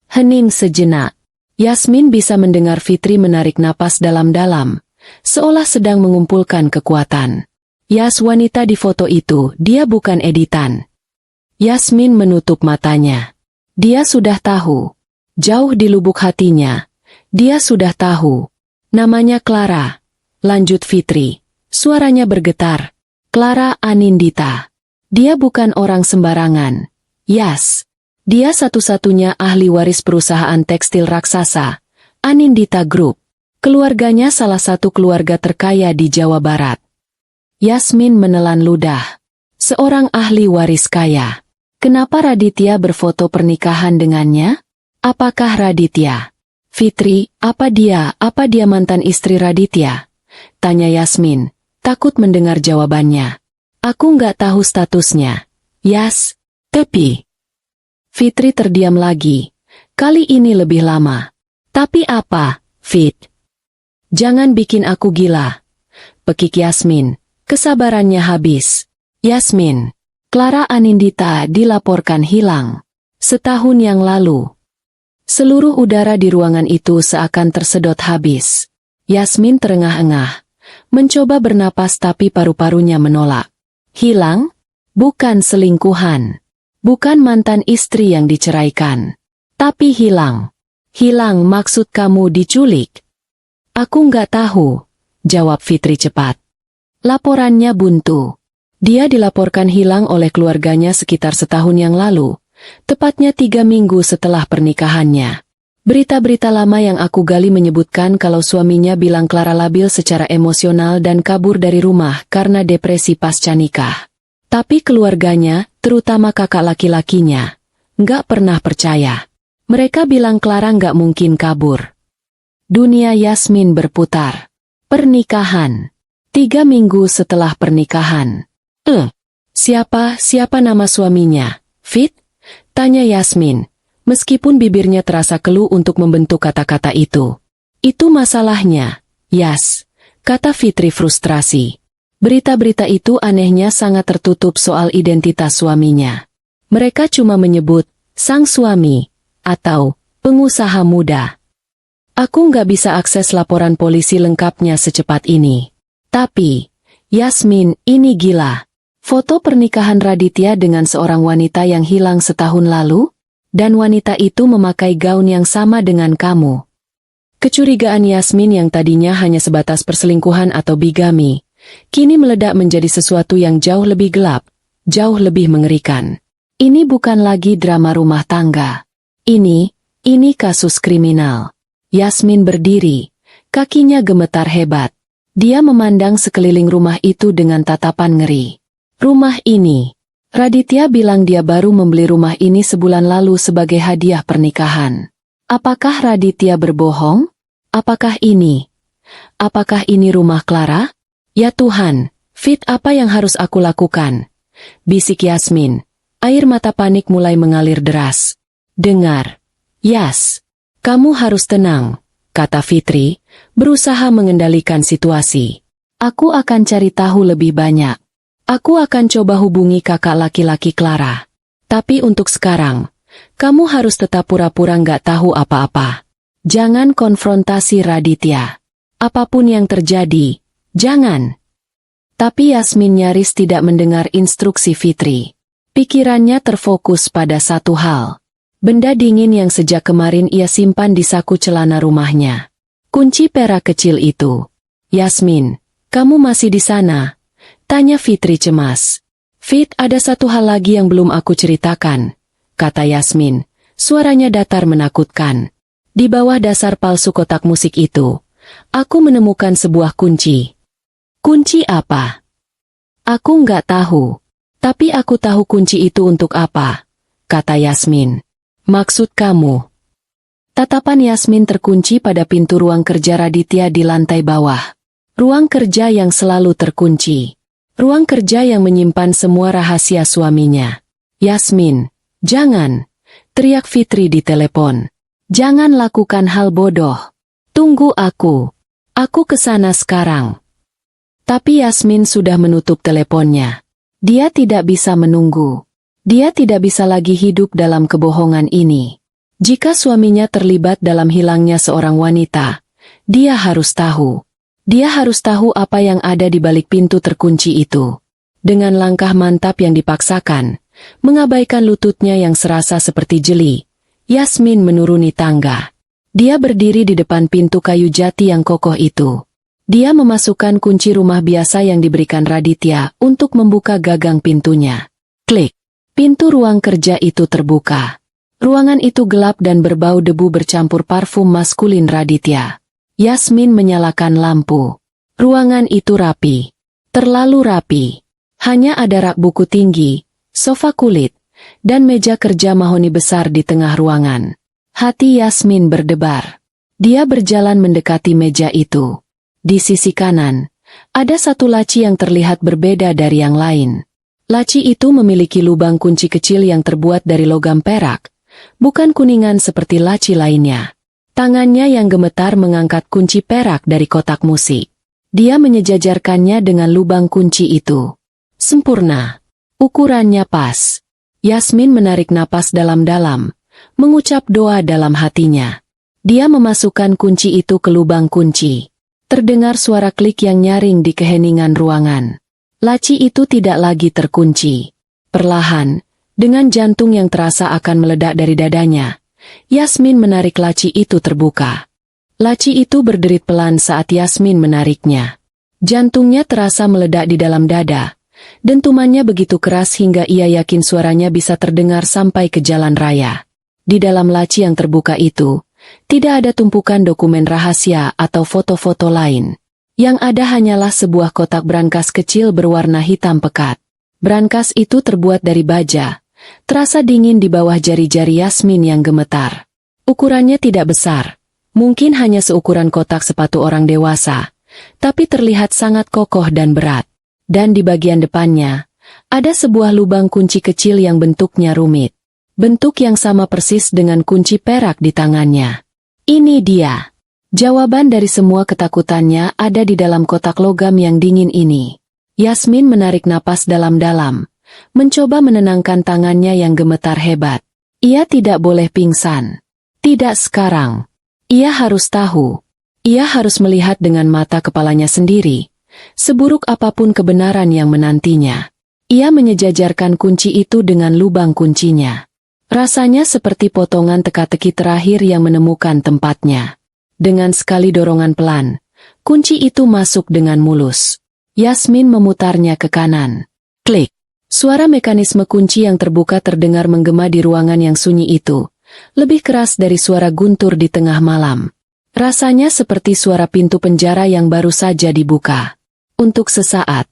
Hening sejenak. Yasmin bisa mendengar Fitri menarik napas dalam-dalam, seolah sedang mengumpulkan kekuatan. "Yas, wanita di foto itu, dia bukan editan." Yasmin menutup matanya. Dia sudah tahu. Jauh di lubuk hatinya, dia sudah tahu. "Namanya Clara," lanjut Fitri. Suaranya bergetar. "Clara Anindita. Dia bukan orang sembarangan. Yas. Dia satu-satunya ahli waris perusahaan tekstil raksasa, Anindita Group. Keluarganya salah satu keluarga terkaya di Jawa Barat." Yasmin menelan ludah. Seorang ahli waris kaya. Kenapa Raditya berfoto pernikahan dengannya? Apakah Raditya? "Fitri, apa dia mantan istri Raditya?" tanya Yasmin, takut mendengar jawabannya. "Aku nggak tahu statusnya, Yas. Tapi..." Fitri terdiam lagi. Kali ini lebih lama. "Tapi apa, Fit? Jangan bikin aku gila," pekik Yasmin. Kesabarannya habis. "Yasmin, Clara Anindita dilaporkan hilang. Setahun yang lalu." Seluruh udara di ruangan itu seakan tersedot habis. Yasmin terengah-engah, mencoba bernapas tapi paru-parunya menolak. "Hilang? Bukan selingkuhan. Bukan mantan istri yang diceraikan. Tapi hilang. Hilang maksud kamu diculik?" "Aku nggak tahu," jawab Fitri cepat. "Laporannya buntu. Dia dilaporkan hilang oleh keluarganya sekitar setahun yang lalu, tepatnya 3 minggu setelah pernikahannya. Berita-berita lama yang aku gali menyebutkan kalau suaminya bilang Clara labil secara emosional dan kabur dari rumah karena depresi pasca nikah. Tapi keluarganya, terutama kakak laki-lakinya, nggak pernah percaya. Mereka bilang Clara nggak mungkin kabur. Dunia Yasmin berputar. Pernikahan. 3 minggu setelah pernikahan. Siapa nama suaminya? Fit? Tanya Yasmin, meskipun bibirnya terasa keluh untuk membentuk kata-kata itu. Itu masalahnya, Yas, kata Fitri frustrasi. Berita-berita itu anehnya sangat tertutup soal identitas suaminya. Mereka cuma menyebut, sang suami, atau pengusaha muda. Aku nggak bisa akses laporan polisi lengkapnya secepat ini. Tapi, Yasmin, ini gila. Foto pernikahan Raditya dengan seorang wanita yang hilang setahun lalu, dan wanita itu memakai gaun yang sama dengan kamu. Kecurigaan Yasmin yang tadinya hanya sebatas perselingkuhan atau bigami, kini meledak menjadi sesuatu yang jauh lebih gelap, jauh lebih mengerikan. Ini bukan lagi drama rumah tangga. Ini kasus kriminal. Yasmin berdiri, kakinya gemetar hebat. Dia memandang sekeliling rumah itu dengan tatapan ngeri. Rumah ini, Raditya bilang dia baru membeli rumah ini sebulan lalu sebagai hadiah pernikahan. Apakah Raditya berbohong? Apakah ini rumah Clara? Ya Tuhan, Fit, apa yang harus aku lakukan? Bisik Yasmin. Air mata panik mulai mengalir deras. Dengar, Yas, kamu harus tenang, kata Fitri, berusaha mengendalikan situasi. Aku akan cari tahu lebih banyak. Aku akan coba hubungi kakak laki-laki Clara. Tapi untuk sekarang, kamu harus tetap pura-pura nggak tahu apa-apa. Jangan konfrontasi Raditya. Apapun yang terjadi, jangan. Tapi Yasmin nyaris tidak mendengar instruksi Fitri. Pikirannya terfokus pada satu hal. Benda dingin yang sejak kemarin ia simpan di saku celana rumahnya. Kunci perak kecil itu. Yasmin, kamu masih di sana? Tanya Fitri cemas. Fit, ada satu hal lagi yang belum aku ceritakan, kata Yasmin. Suaranya datar menakutkan. Di bawah dasar palsu kotak musik itu, aku menemukan sebuah kunci. Kunci apa? Aku nggak tahu. Tapi aku tahu kunci itu untuk apa, kata Yasmin. Maksud kamu? Tatapan Yasmin terkunci pada pintu ruang kerja Raditya di lantai bawah. Ruang kerja yang selalu terkunci. Ruang kerja yang menyimpan semua rahasia suaminya. Yasmin, jangan, teriak Fitri di telepon. Jangan lakukan hal bodoh. Tunggu aku. Aku kesana sekarang. Tapi Yasmin sudah menutup teleponnya. Dia tidak bisa menunggu. Dia tidak bisa lagi hidup dalam kebohongan ini. Jika suaminya terlibat dalam hilangnya seorang wanita, dia harus tahu. Dia harus tahu apa yang ada di balik pintu terkunci itu. Dengan langkah mantap yang dipaksakan, mengabaikan lututnya yang serasa seperti jeli, Yasmin menuruni tangga. Dia berdiri di depan pintu kayu jati yang kokoh itu. Dia memasukkan kunci rumah biasa yang diberikan Raditya untuk membuka gagang pintunya. Klik. Pintu ruang kerja itu terbuka. Ruangan itu gelap dan berbau debu bercampur parfum maskulin Raditya. Yasmin menyalakan lampu. Ruangan itu rapi. Terlalu rapi. Hanya ada rak buku tinggi, sofa kulit, dan meja kerja mahoni besar di tengah ruangan. Hati Yasmin berdebar. Dia berjalan mendekati meja itu. Di sisi kanan, ada satu laci yang terlihat berbeda dari yang lain. Laci itu memiliki lubang kunci kecil yang terbuat dari logam perak, bukan kuningan seperti laci lainnya. Tangannya yang gemetar mengangkat kunci perak dari kotak musik. Dia menyejajarkannya dengan lubang kunci itu. Sempurna. Ukurannya pas. Yasmin menarik napas dalam-dalam, mengucap doa dalam hatinya. Dia memasukkan kunci itu ke lubang kunci. Terdengar suara klik yang nyaring di keheningan ruangan. Laci itu tidak lagi terkunci. Perlahan, dengan jantung yang terasa akan meledak dari dadanya, Yasmin menarik laci itu terbuka. Laci itu berderit pelan saat Yasmin menariknya. Jantungnya terasa meledak di dalam dada, Dentumannya begitu keras hingga ia yakin suaranya bisa terdengar sampai ke jalan raya. Di dalam laci yang terbuka itu, tidak ada tumpukan dokumen rahasia atau foto-foto lain. Yang ada hanyalah sebuah kotak brankas kecil berwarna hitam pekat. Brankas itu terbuat dari baja. Terasa dingin di bawah jari-jari Yasmin yang gemetar. Ukurannya tidak besar. Mungkin hanya seukuran kotak sepatu orang dewasa. Tapi terlihat sangat kokoh dan berat. Dan di bagian depannya, ada sebuah lubang kunci kecil yang bentuknya rumit. Bentuk yang sama persis dengan kunci perak di tangannya. Ini dia. Jawaban dari semua ketakutannya ada di dalam kotak logam yang dingin ini. Yasmin menarik napas dalam-dalam, mencoba menenangkan tangannya yang gemetar hebat. Ia tidak boleh pingsan. Tidak sekarang. Ia harus tahu. Ia harus melihat dengan mata kepalanya sendiri. Seburuk apapun kebenaran yang menantinya. Ia menyejajarkan kunci itu dengan lubang kuncinya. Rasanya seperti potongan teka-teki terakhir yang menemukan tempatnya. Dengan sekali dorongan pelan, kunci itu masuk dengan mulus. Yasmin memutarnya ke kanan. Klik. Suara mekanisme kunci yang terbuka terdengar menggema di ruangan yang sunyi itu. Lebih keras dari suara guntur di tengah malam. Rasanya seperti suara pintu penjara yang baru saja dibuka. Untuk sesaat,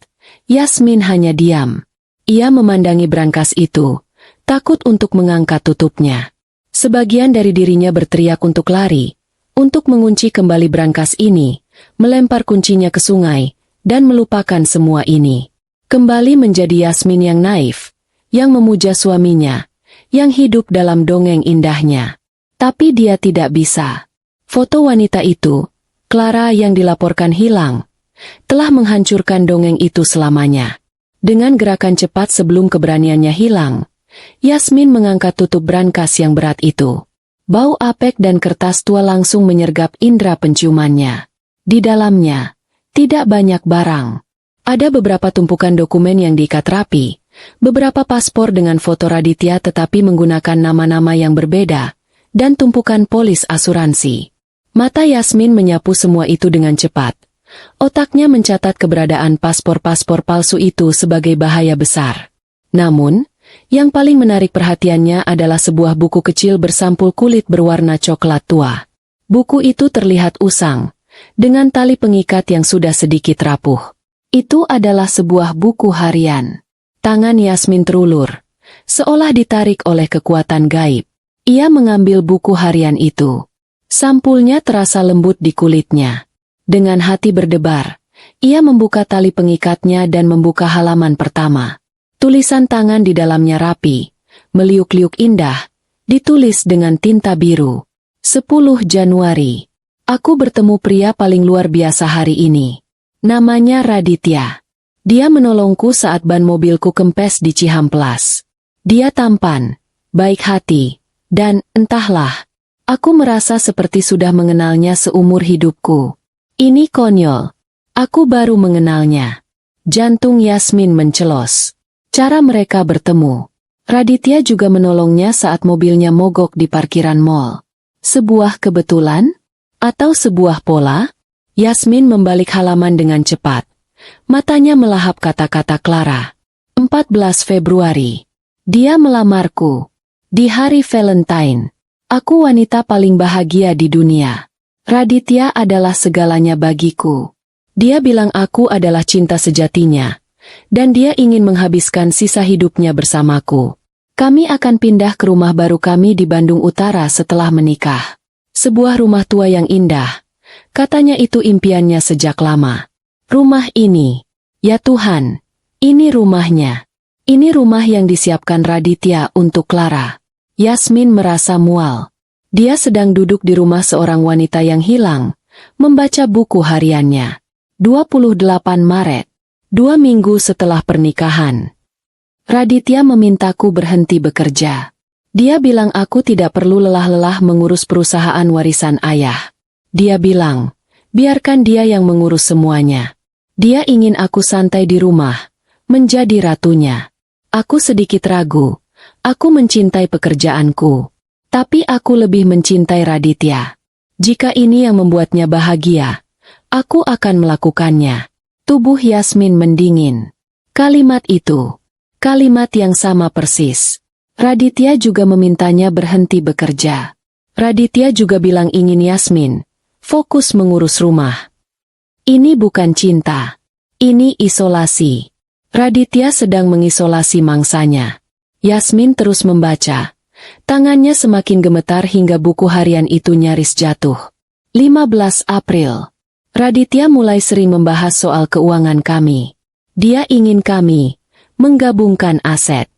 Yasmin hanya diam. Ia memandangi brankas itu, takut untuk mengangkat tutupnya. Sebagian dari dirinya berteriak untuk lari, untuk mengunci kembali brankas ini, melempar kuncinya ke sungai, dan melupakan semua ini. Kembali menjadi Yasmin yang naif, yang memuja suaminya, yang hidup dalam dongeng indahnya. Tapi dia tidak bisa. Foto wanita itu, Clara yang dilaporkan hilang, telah menghancurkan dongeng itu selamanya. Dengan gerakan cepat sebelum keberaniannya hilang, Yasmin mengangkat tutup brankas yang berat itu. Bau apek dan kertas tua langsung menyergap indera penciumannya. Di dalamnya, tidak banyak barang. Ada beberapa tumpukan dokumen yang diikat rapi, beberapa paspor dengan foto Raditya tetapi menggunakan nama-nama yang berbeda, dan tumpukan polis asuransi. Mata Yasmin menyapu semua itu dengan cepat. Otaknya mencatat keberadaan paspor-paspor palsu itu sebagai bahaya besar. Namun, yang paling menarik perhatiannya adalah sebuah buku kecil bersampul kulit berwarna coklat tua. Buku itu terlihat usang, dengan tali pengikat yang sudah sedikit rapuh. Itu adalah sebuah buku harian. Tangan Yasmin terulur, seolah ditarik oleh kekuatan gaib. Ia mengambil buku harian itu. Sampulnya terasa lembut di kulitnya. Dengan hati berdebar, ia membuka tali pengikatnya dan membuka halaman pertama. Tulisan tangan di dalamnya rapi, meliuk-liuk indah, ditulis dengan tinta biru. 10 Januari. Aku bertemu pria paling luar biasa hari ini. Namanya Raditya. Dia menolongku saat ban mobilku kempes di Cihamplas. Dia tampan, baik hati, dan entahlah, aku merasa seperti sudah mengenalnya seumur hidupku. Ini konyol. Aku baru mengenalnya. Jantung Yasmin mencelos. Cara mereka bertemu. Raditya juga menolongnya saat mobilnya mogok di parkiran mall. Sebuah kebetulan? Atau sebuah pola? Yasmin membalik halaman dengan cepat. Matanya melahap kata-kata Clara. 14 Februari. Dia melamarku. Di hari Valentine. Aku wanita paling bahagia di dunia. Raditya adalah segalanya bagiku. Dia bilang aku adalah cinta sejatinya. Dan dia ingin menghabiskan sisa hidupnya bersamaku. Kami akan pindah ke rumah baru kami di Bandung Utara setelah menikah. Sebuah rumah tua yang indah. Katanya itu impiannya sejak lama. Rumah ini. Ya Tuhan, ini rumahnya. Ini rumah yang disiapkan Raditya untuk Clara. Yasmin merasa mual. Dia sedang duduk di rumah seorang wanita yang hilang, membaca buku hariannya. 28 Maret. 2 minggu setelah pernikahan. Raditya memintaku berhenti bekerja. Dia bilang aku tidak perlu lelah-lelah mengurus perusahaan warisan ayah. Dia bilang, biarkan dia yang mengurus semuanya. Dia ingin aku santai di rumah, menjadi ratunya. Aku sedikit ragu. Aku mencintai pekerjaanku. Tapi aku lebih mencintai Raditya. Jika ini yang membuatnya bahagia, aku akan melakukannya. Tubuh Yasmin mendingin. Kalimat itu. Kalimat yang sama persis. Raditya juga memintanya berhenti bekerja. Raditya juga bilang ingin Yasmin fokus mengurus rumah. Ini bukan cinta. Ini isolasi. Raditya sedang mengisolasi mangsanya. Yasmin terus membaca. Tangannya semakin gemetar hingga buku harian itu nyaris jatuh. 15 April. Raditya mulai sering membahas soal keuangan kami. Dia ingin kami menggabungkan aset.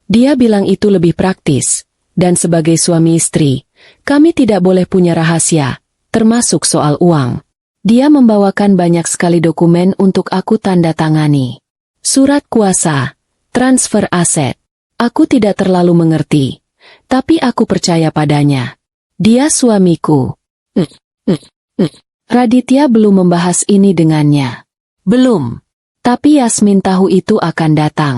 Dia bilang itu lebih praktis, dan sebagai suami istri, kami tidak boleh punya rahasia, termasuk soal uang. Dia membawakan banyak sekali dokumen untuk aku tanda tangani. Surat kuasa, transfer aset. Aku tidak terlalu mengerti, tapi aku percaya padanya. Dia suamiku. Raditya belum membahas ini dengannya. Belum. Tapi Yasmin tahu itu akan datang.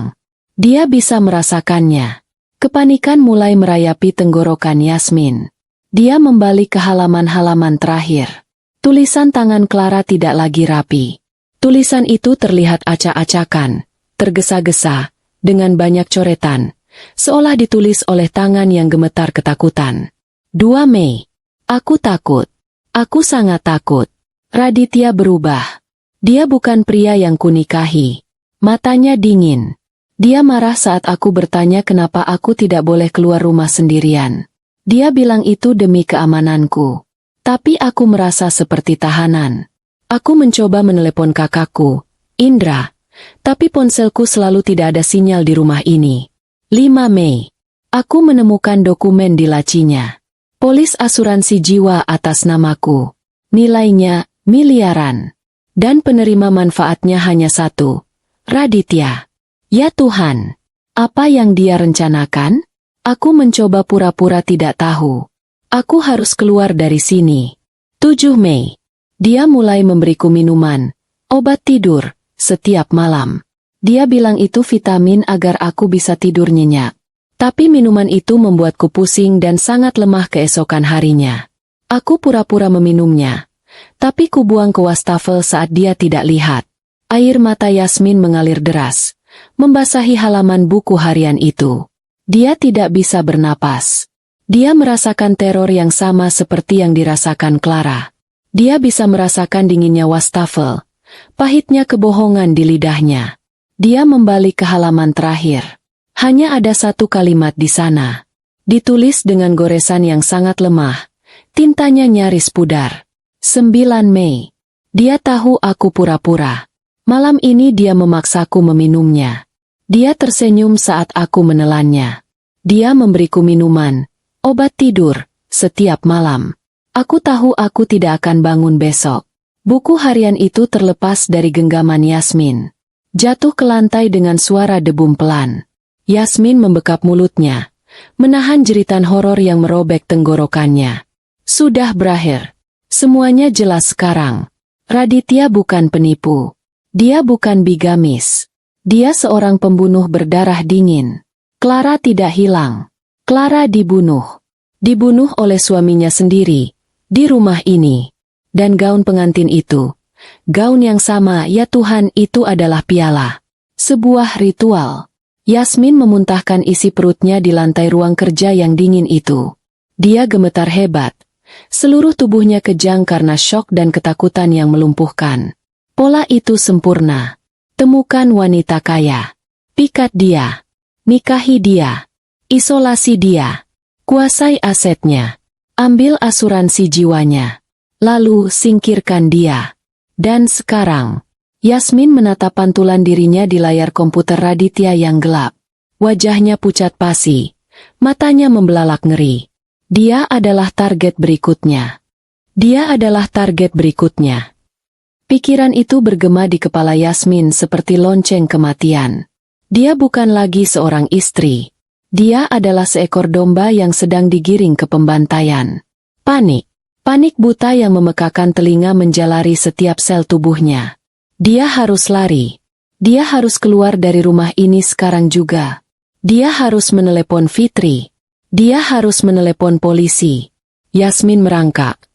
Dia bisa merasakannya. Kepanikan mulai merayapi tenggorokan Yasmin. Dia membalik ke halaman-halaman terakhir. Tulisan tangan Clara tidak lagi rapi. Tulisan itu terlihat acak-acakan, tergesa-gesa, dengan banyak coretan, seolah ditulis oleh tangan yang gemetar ketakutan. 2 Mei. Aku takut. Aku sangat takut. Raditya berubah. Dia bukan pria yang kunikahi. Matanya dingin. Dia marah saat aku bertanya kenapa aku tidak boleh keluar rumah sendirian. Dia bilang itu demi keamananku. Tapi aku merasa seperti tahanan. Aku mencoba menelepon kakakku, Indra. Tapi ponselku selalu tidak ada sinyal di rumah ini. 5 Mei. Aku menemukan dokumen di lacinya. Polis asuransi jiwa atas namaku. Nilainya miliaran. Dan penerima manfaatnya hanya satu. Raditya. Ya Tuhan. Apa yang dia rencanakan? Aku mencoba pura-pura tidak tahu. Aku harus keluar dari sini. 7 Mei. Dia mulai memberiku minuman, obat tidur, setiap malam. Dia bilang itu vitamin agar aku bisa tidur nyenyak. Tapi minuman itu membuatku pusing dan sangat lemah keesokan harinya. Aku pura-pura meminumnya. Tapi kubuang ke wastafel saat dia tidak lihat. Air mata Yasmin mengalir deras, membasahi halaman buku harian itu. Dia tidak bisa bernapas. Dia merasakan teror yang sama seperti yang dirasakan Clara. Dia bisa merasakan dinginnya wastafel, pahitnya kebohongan di lidahnya. Dia membalik ke halaman terakhir. Hanya ada satu kalimat di sana. Ditulis dengan goresan yang sangat lemah. Tintanya nyaris pudar. 9 Mei. Dia tahu aku pura-pura. Malam ini dia memaksaku meminumnya. Dia tersenyum saat aku menelannya. Dia memberiku minuman, obat tidur, setiap malam. Aku tahu aku tidak akan bangun besok. Buku harian itu terlepas dari genggaman Yasmin. Jatuh ke lantai dengan suara debum pelan. Yasmin membekap mulutnya, menahan jeritan horor yang merobek tenggorokannya. Sudah berakhir. Semuanya jelas sekarang. Raditya bukan penipu. Dia bukan bigamis. Dia seorang pembunuh berdarah dingin. Clara tidak hilang. Clara dibunuh. Dibunuh oleh suaminya sendiri, di rumah ini. Dan gaun pengantin itu, gaun yang sama, ya Tuhan, itu adalah piala. Sebuah ritual. Yasmin memuntahkan isi perutnya di lantai ruang kerja yang dingin itu. Dia gemetar hebat. Seluruh tubuhnya kejang karena syok dan ketakutan yang melumpuhkan. Pola itu sempurna. Temukan wanita kaya. Pikat dia. Nikahi dia. Isolasi dia. Kuasai asetnya. Ambil asuransi jiwanya. Lalu singkirkan dia. Dan sekarang, Yasmin menatap pantulan dirinya di layar komputer Raditya yang gelap. Wajahnya pucat pasi. Matanya membelalak ngeri. Dia adalah target berikutnya. Dia adalah target berikutnya. Pikiran itu bergema di kepala Yasmin seperti lonceng kematian. Dia bukan lagi seorang istri. Dia adalah seekor domba yang sedang digiring ke pembantaian. Panik. Panik buta yang memekakan telinga menjalari setiap sel tubuhnya. Dia harus lari. Dia harus keluar dari rumah ini sekarang juga. Dia harus menelepon Fitri. Dia harus menelepon polisi. Yasmin merangkak.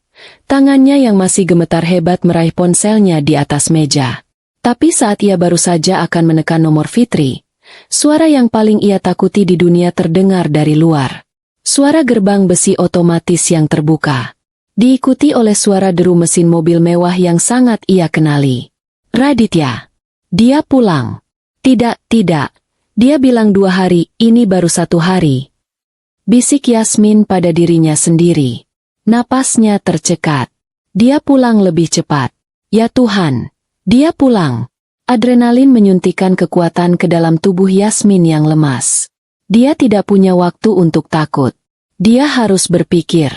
Tangannya yang masih gemetar hebat meraih ponselnya di atas meja. Tapi saat ia baru saja akan menekan nomor Fitri, suara yang paling ia takuti di dunia terdengar dari luar. Suara gerbang besi otomatis yang terbuka, diikuti oleh suara deru mesin mobil mewah yang sangat ia kenali. Raditya. Dia pulang. Tidak, dia bilang 2 hari, ini baru 1 hari. Bisik Yasmin pada dirinya sendiri. Napasnya tercekat. Dia pulang lebih cepat. Ya Tuhan, dia pulang. Adrenalin menyuntikkan kekuatan ke dalam tubuh Yasmin yang lemas. Dia tidak punya waktu untuk takut. Dia harus berpikir.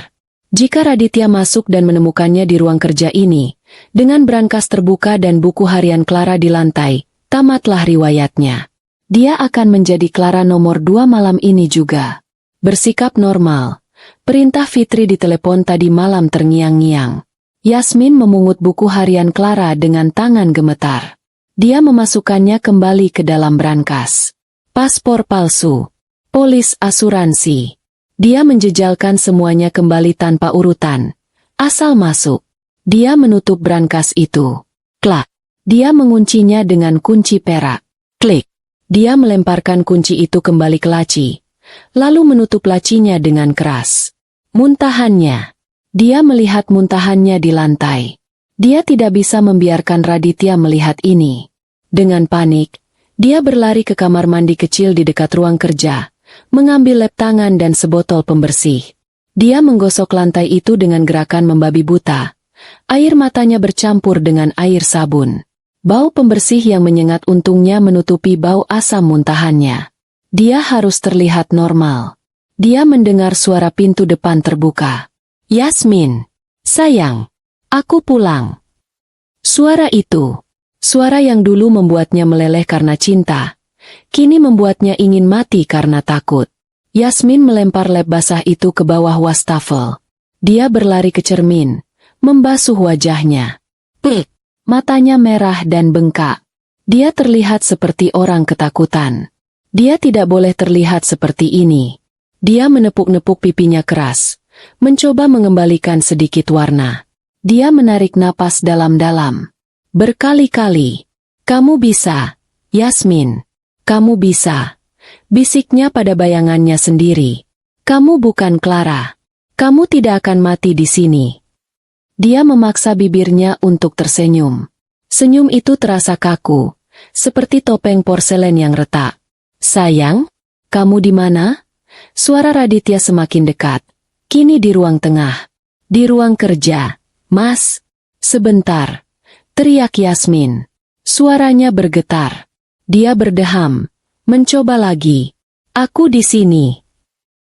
Jika Raditya masuk dan menemukannya di ruang kerja ini, dengan brankas terbuka dan buku harian Clara di lantai, tamatlah riwayatnya. Dia akan menjadi Clara nomor 2 malam ini juga. Bersikap normal. Perintah Fitri di telepon tadi malam terngiang-ngiang. Yasmin memungut buku harian Clara dengan tangan gemetar. Dia memasukkannya kembali ke dalam brankas. Paspor palsu. Polis asuransi. Dia menjejalkan semuanya kembali tanpa urutan. Asal masuk. Dia menutup brankas itu. Klak. Dia menguncinya dengan kunci perak. Klik. Dia melemparkan kunci itu kembali ke laci. Lalu menutup lacinya dengan keras. Muntahannya. Dia melihat muntahannya di lantai. Dia tidak bisa membiarkan Raditya melihat ini. Dengan panik, dia berlari ke kamar mandi kecil di dekat ruang kerja, mengambil lap tangan dan sebotol pembersih. Dia menggosok lantai itu dengan gerakan membabi buta. Air matanya bercampur dengan air sabun. Bau pembersih yang menyengat untungnya menutupi bau asam muntahannya. Dia harus terlihat normal. Dia mendengar suara pintu depan terbuka. Yasmin, sayang, aku pulang. Suara itu. Suara yang dulu membuatnya meleleh karena cinta, kini membuatnya ingin mati karena takut. Yasmin melempar lap basah itu ke bawah wastafel. Dia berlari ke cermin, membasuh wajahnya. Pik! Matanya merah dan bengkak. Dia terlihat seperti orang ketakutan. Dia tidak boleh terlihat seperti ini. Dia menepuk-nepuk pipinya keras, mencoba mengembalikan sedikit warna. Dia menarik napas dalam-dalam. Berkali-kali. Kamu bisa, Yasmin. Kamu bisa. Bisiknya pada bayangannya sendiri. Kamu bukan Clara. Kamu tidak akan mati di sini. Dia memaksa bibirnya untuk tersenyum. Senyum itu terasa kaku, seperti topeng porselen yang retak. Sayang, kamu di mana? Suara Raditya semakin dekat. Kini di ruang tengah. Di ruang kerja. Mas, sebentar. Teriak Yasmin. Suaranya bergetar. Dia berdeham. Mencoba lagi. Aku di sini.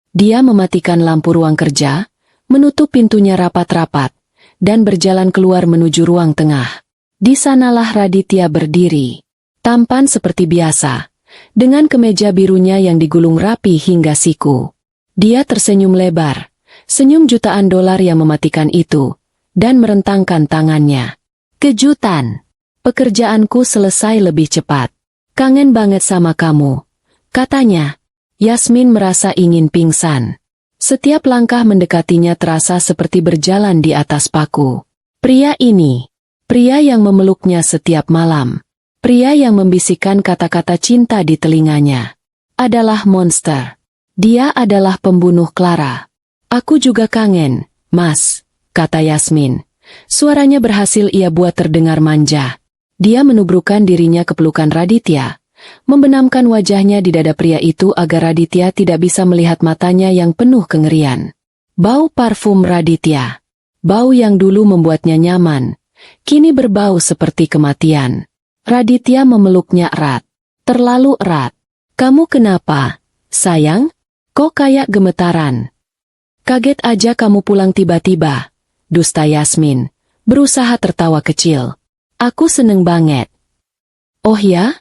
Dia mematikan lampu ruang kerja, menutup pintunya rapat-rapat, dan berjalan keluar menuju ruang tengah. Di sanalah Raditya berdiri. Tampan seperti biasa, dengan kemeja birunya yang digulung rapi hingga siku. Dia tersenyum lebar, senyum jutaan dolar yang mematikan itu, dan merentangkan tangannya. Kejutan. Pekerjaanku selesai lebih cepat. Kangen banget sama kamu, katanya. Yasmin merasa ingin pingsan. Setiap langkah mendekatinya terasa seperti berjalan di atas paku. Pria ini, pria yang memeluknya setiap malam, pria yang membisikkan kata-kata cinta di telinganya, adalah monster. Dia adalah pembunuh Clara. Aku juga kangen, Mas, kata Yasmin. Suaranya berhasil ia buat terdengar manja. Dia menubrukkan dirinya ke pelukan Raditya, membenamkan wajahnya di dada pria itu agar Raditya tidak bisa melihat matanya yang penuh kengerian. Bau parfum Raditya, bau yang dulu membuatnya nyaman, kini berbau seperti kematian. Raditya memeluknya erat, terlalu erat. Kamu kenapa, sayang? Kok kayak gemetaran? Kaget aja kamu pulang tiba-tiba. Dusta Yasmin, berusaha tertawa kecil. Aku seneng banget. Oh ya?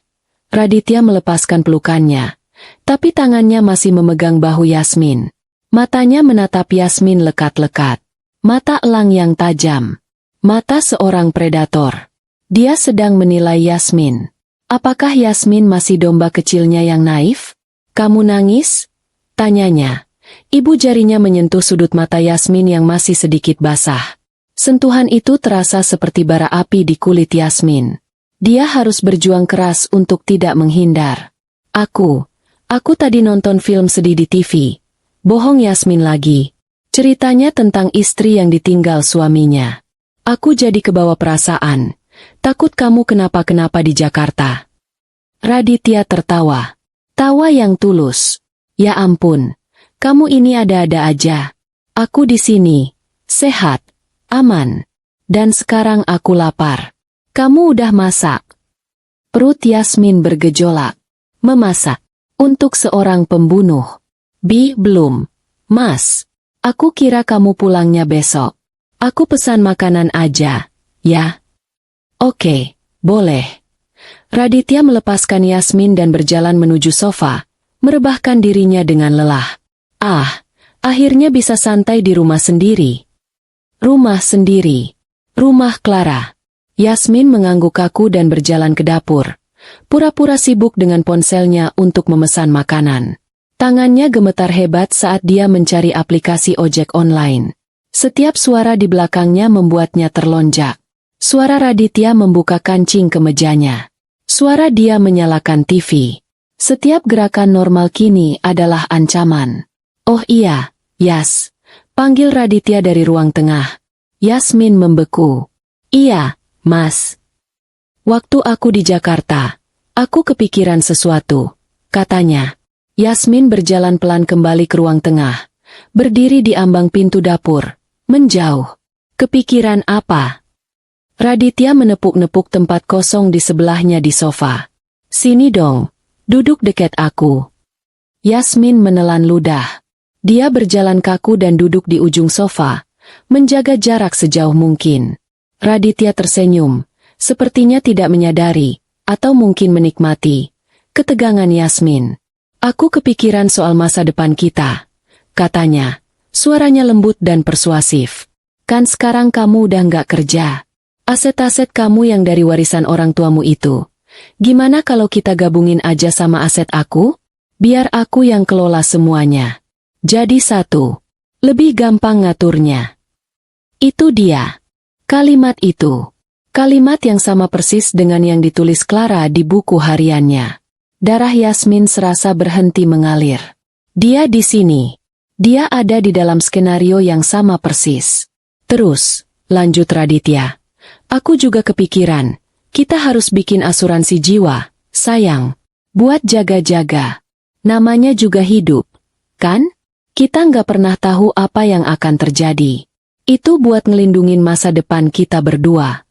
Raditya melepaskan pelukannya, tapi tangannya masih memegang bahu Yasmin. Matanya menatap Yasmin lekat-lekat. Mata elang yang tajam. Mata seorang predator. Dia sedang menilai Yasmin. Apakah Yasmin masih domba kecilnya yang naif? Kamu nangis? Tanyanya. Ibu jarinya menyentuh sudut mata Yasmin yang masih sedikit basah. Sentuhan itu terasa seperti bara api di kulit Yasmin. Dia harus berjuang keras untuk tidak menghindar. Aku tadi nonton film sedih di TV. Bohong Yasmin lagi. Ceritanya tentang istri yang ditinggal suaminya. Aku jadi kebawa perasaan. Takut kamu kenapa-kenapa di Jakarta. Raditya tertawa. Tawa yang tulus. Ya ampun, kamu ini ada-ada aja. Aku di sini, sehat, aman. Dan sekarang aku lapar. Kamu udah masak? Perut Yasmin bergejolak. Memasak? Untuk seorang pembunuh? Belum. Mas, aku kira kamu pulangnya besok. Aku pesan makanan aja, ya? Oke, boleh. Raditya melepaskan Yasmin dan berjalan menuju sofa, merebahkan dirinya dengan lelah. Akhirnya bisa santai di rumah sendiri. Rumah sendiri. Rumah Clara. Yasmin mengangguk kaku dan berjalan ke dapur. Pura-pura sibuk dengan ponselnya untuk memesan makanan. Tangannya gemetar hebat saat dia mencari aplikasi ojek online. Setiap suara di belakangnya membuatnya terlonjak. Suara Raditya membuka kancing kemejanya. Suara dia menyalakan TV. Setiap gerakan normal kini adalah ancaman. Oh iya, Yas. Panggil Raditya dari ruang tengah. Yasmin membeku. Iya, Mas. Waktu aku di Jakarta, aku kepikiran sesuatu, katanya. Yasmin berjalan pelan kembali ke ruang tengah, berdiri di ambang pintu dapur, menjauh. Kepikiran apa? Raditya menepuk-nepuk tempat kosong di sebelahnya di sofa. Sini dong, duduk dekat aku. Yasmin menelan ludah. Dia berjalan kaku dan duduk di ujung sofa, menjaga jarak sejauh mungkin. Raditya tersenyum. Sepertinya tidak menyadari, atau mungkin menikmati, ketegangan Yasmin. Aku kepikiran soal masa depan kita, katanya. Suaranya lembut dan persuasif. Kan sekarang kamu udah nggak kerja. Aset-aset kamu yang dari warisan orang tuamu itu. Gimana kalau kita gabungin aja sama aset aku? Biar aku yang kelola semuanya. Jadi satu. Lebih gampang ngaturnya. Itu dia. Kalimat itu. Kalimat yang sama persis dengan yang ditulis Clara di buku hariannya. Darah Yasmin serasa berhenti mengalir. Dia di sini. Dia ada di dalam skenario yang sama persis. Terus, lanjut Raditya. Aku juga kepikiran, kita harus bikin asuransi jiwa, sayang. Buat jaga-jaga. Namanya juga hidup, kan? Kita nggak pernah tahu apa yang akan terjadi. Itu buat ngelindungin masa depan kita berdua.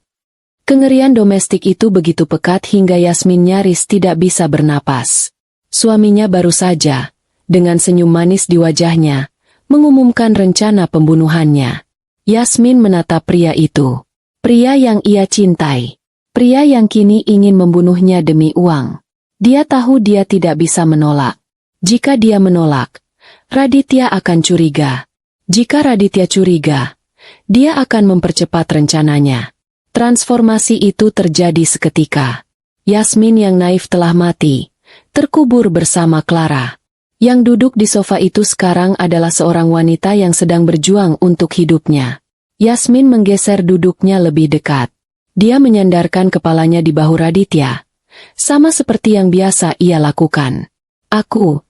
Kengerian domestik itu begitu pekat hingga Yasmin nyaris tidak bisa bernapas. Suaminya baru saja, dengan senyum manis di wajahnya, mengumumkan rencana pembunuhannya. Yasmin menatap pria itu. Pria yang ia cintai. Pria yang kini ingin membunuhnya demi uang. Dia tahu dia tidak bisa menolak. Jika dia menolak, Raditya akan curiga. Jika Raditya curiga, dia akan mempercepat rencananya. Transformasi itu terjadi seketika. Yasmin yang naif telah mati, terkubur bersama Clara. Yang duduk di sofa itu sekarang adalah seorang wanita yang sedang berjuang untuk hidupnya. Yasmin menggeser duduknya lebih dekat. Dia menyandarkan kepalanya di bahu Raditya, sama seperti yang biasa ia lakukan. Aku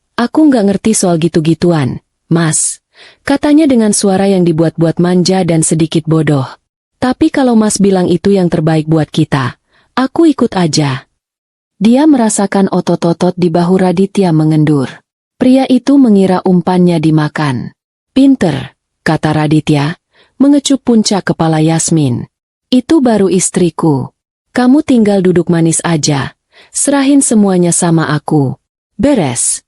nggak ngerti soal gitu-gituan, Mas, katanya dengan suara yang dibuat-buat manja dan sedikit bodoh. Tapi kalau Mas bilang itu yang terbaik buat kita, aku ikut aja. Dia merasakan otot-otot di bahu Raditya mengendur. Pria itu mengira umpannya dimakan. Pinter, kata Raditya, mengecup puncak kepala Yasmin. Itu baru istriku. Kamu tinggal duduk manis aja. Serahin semuanya sama aku. Beres.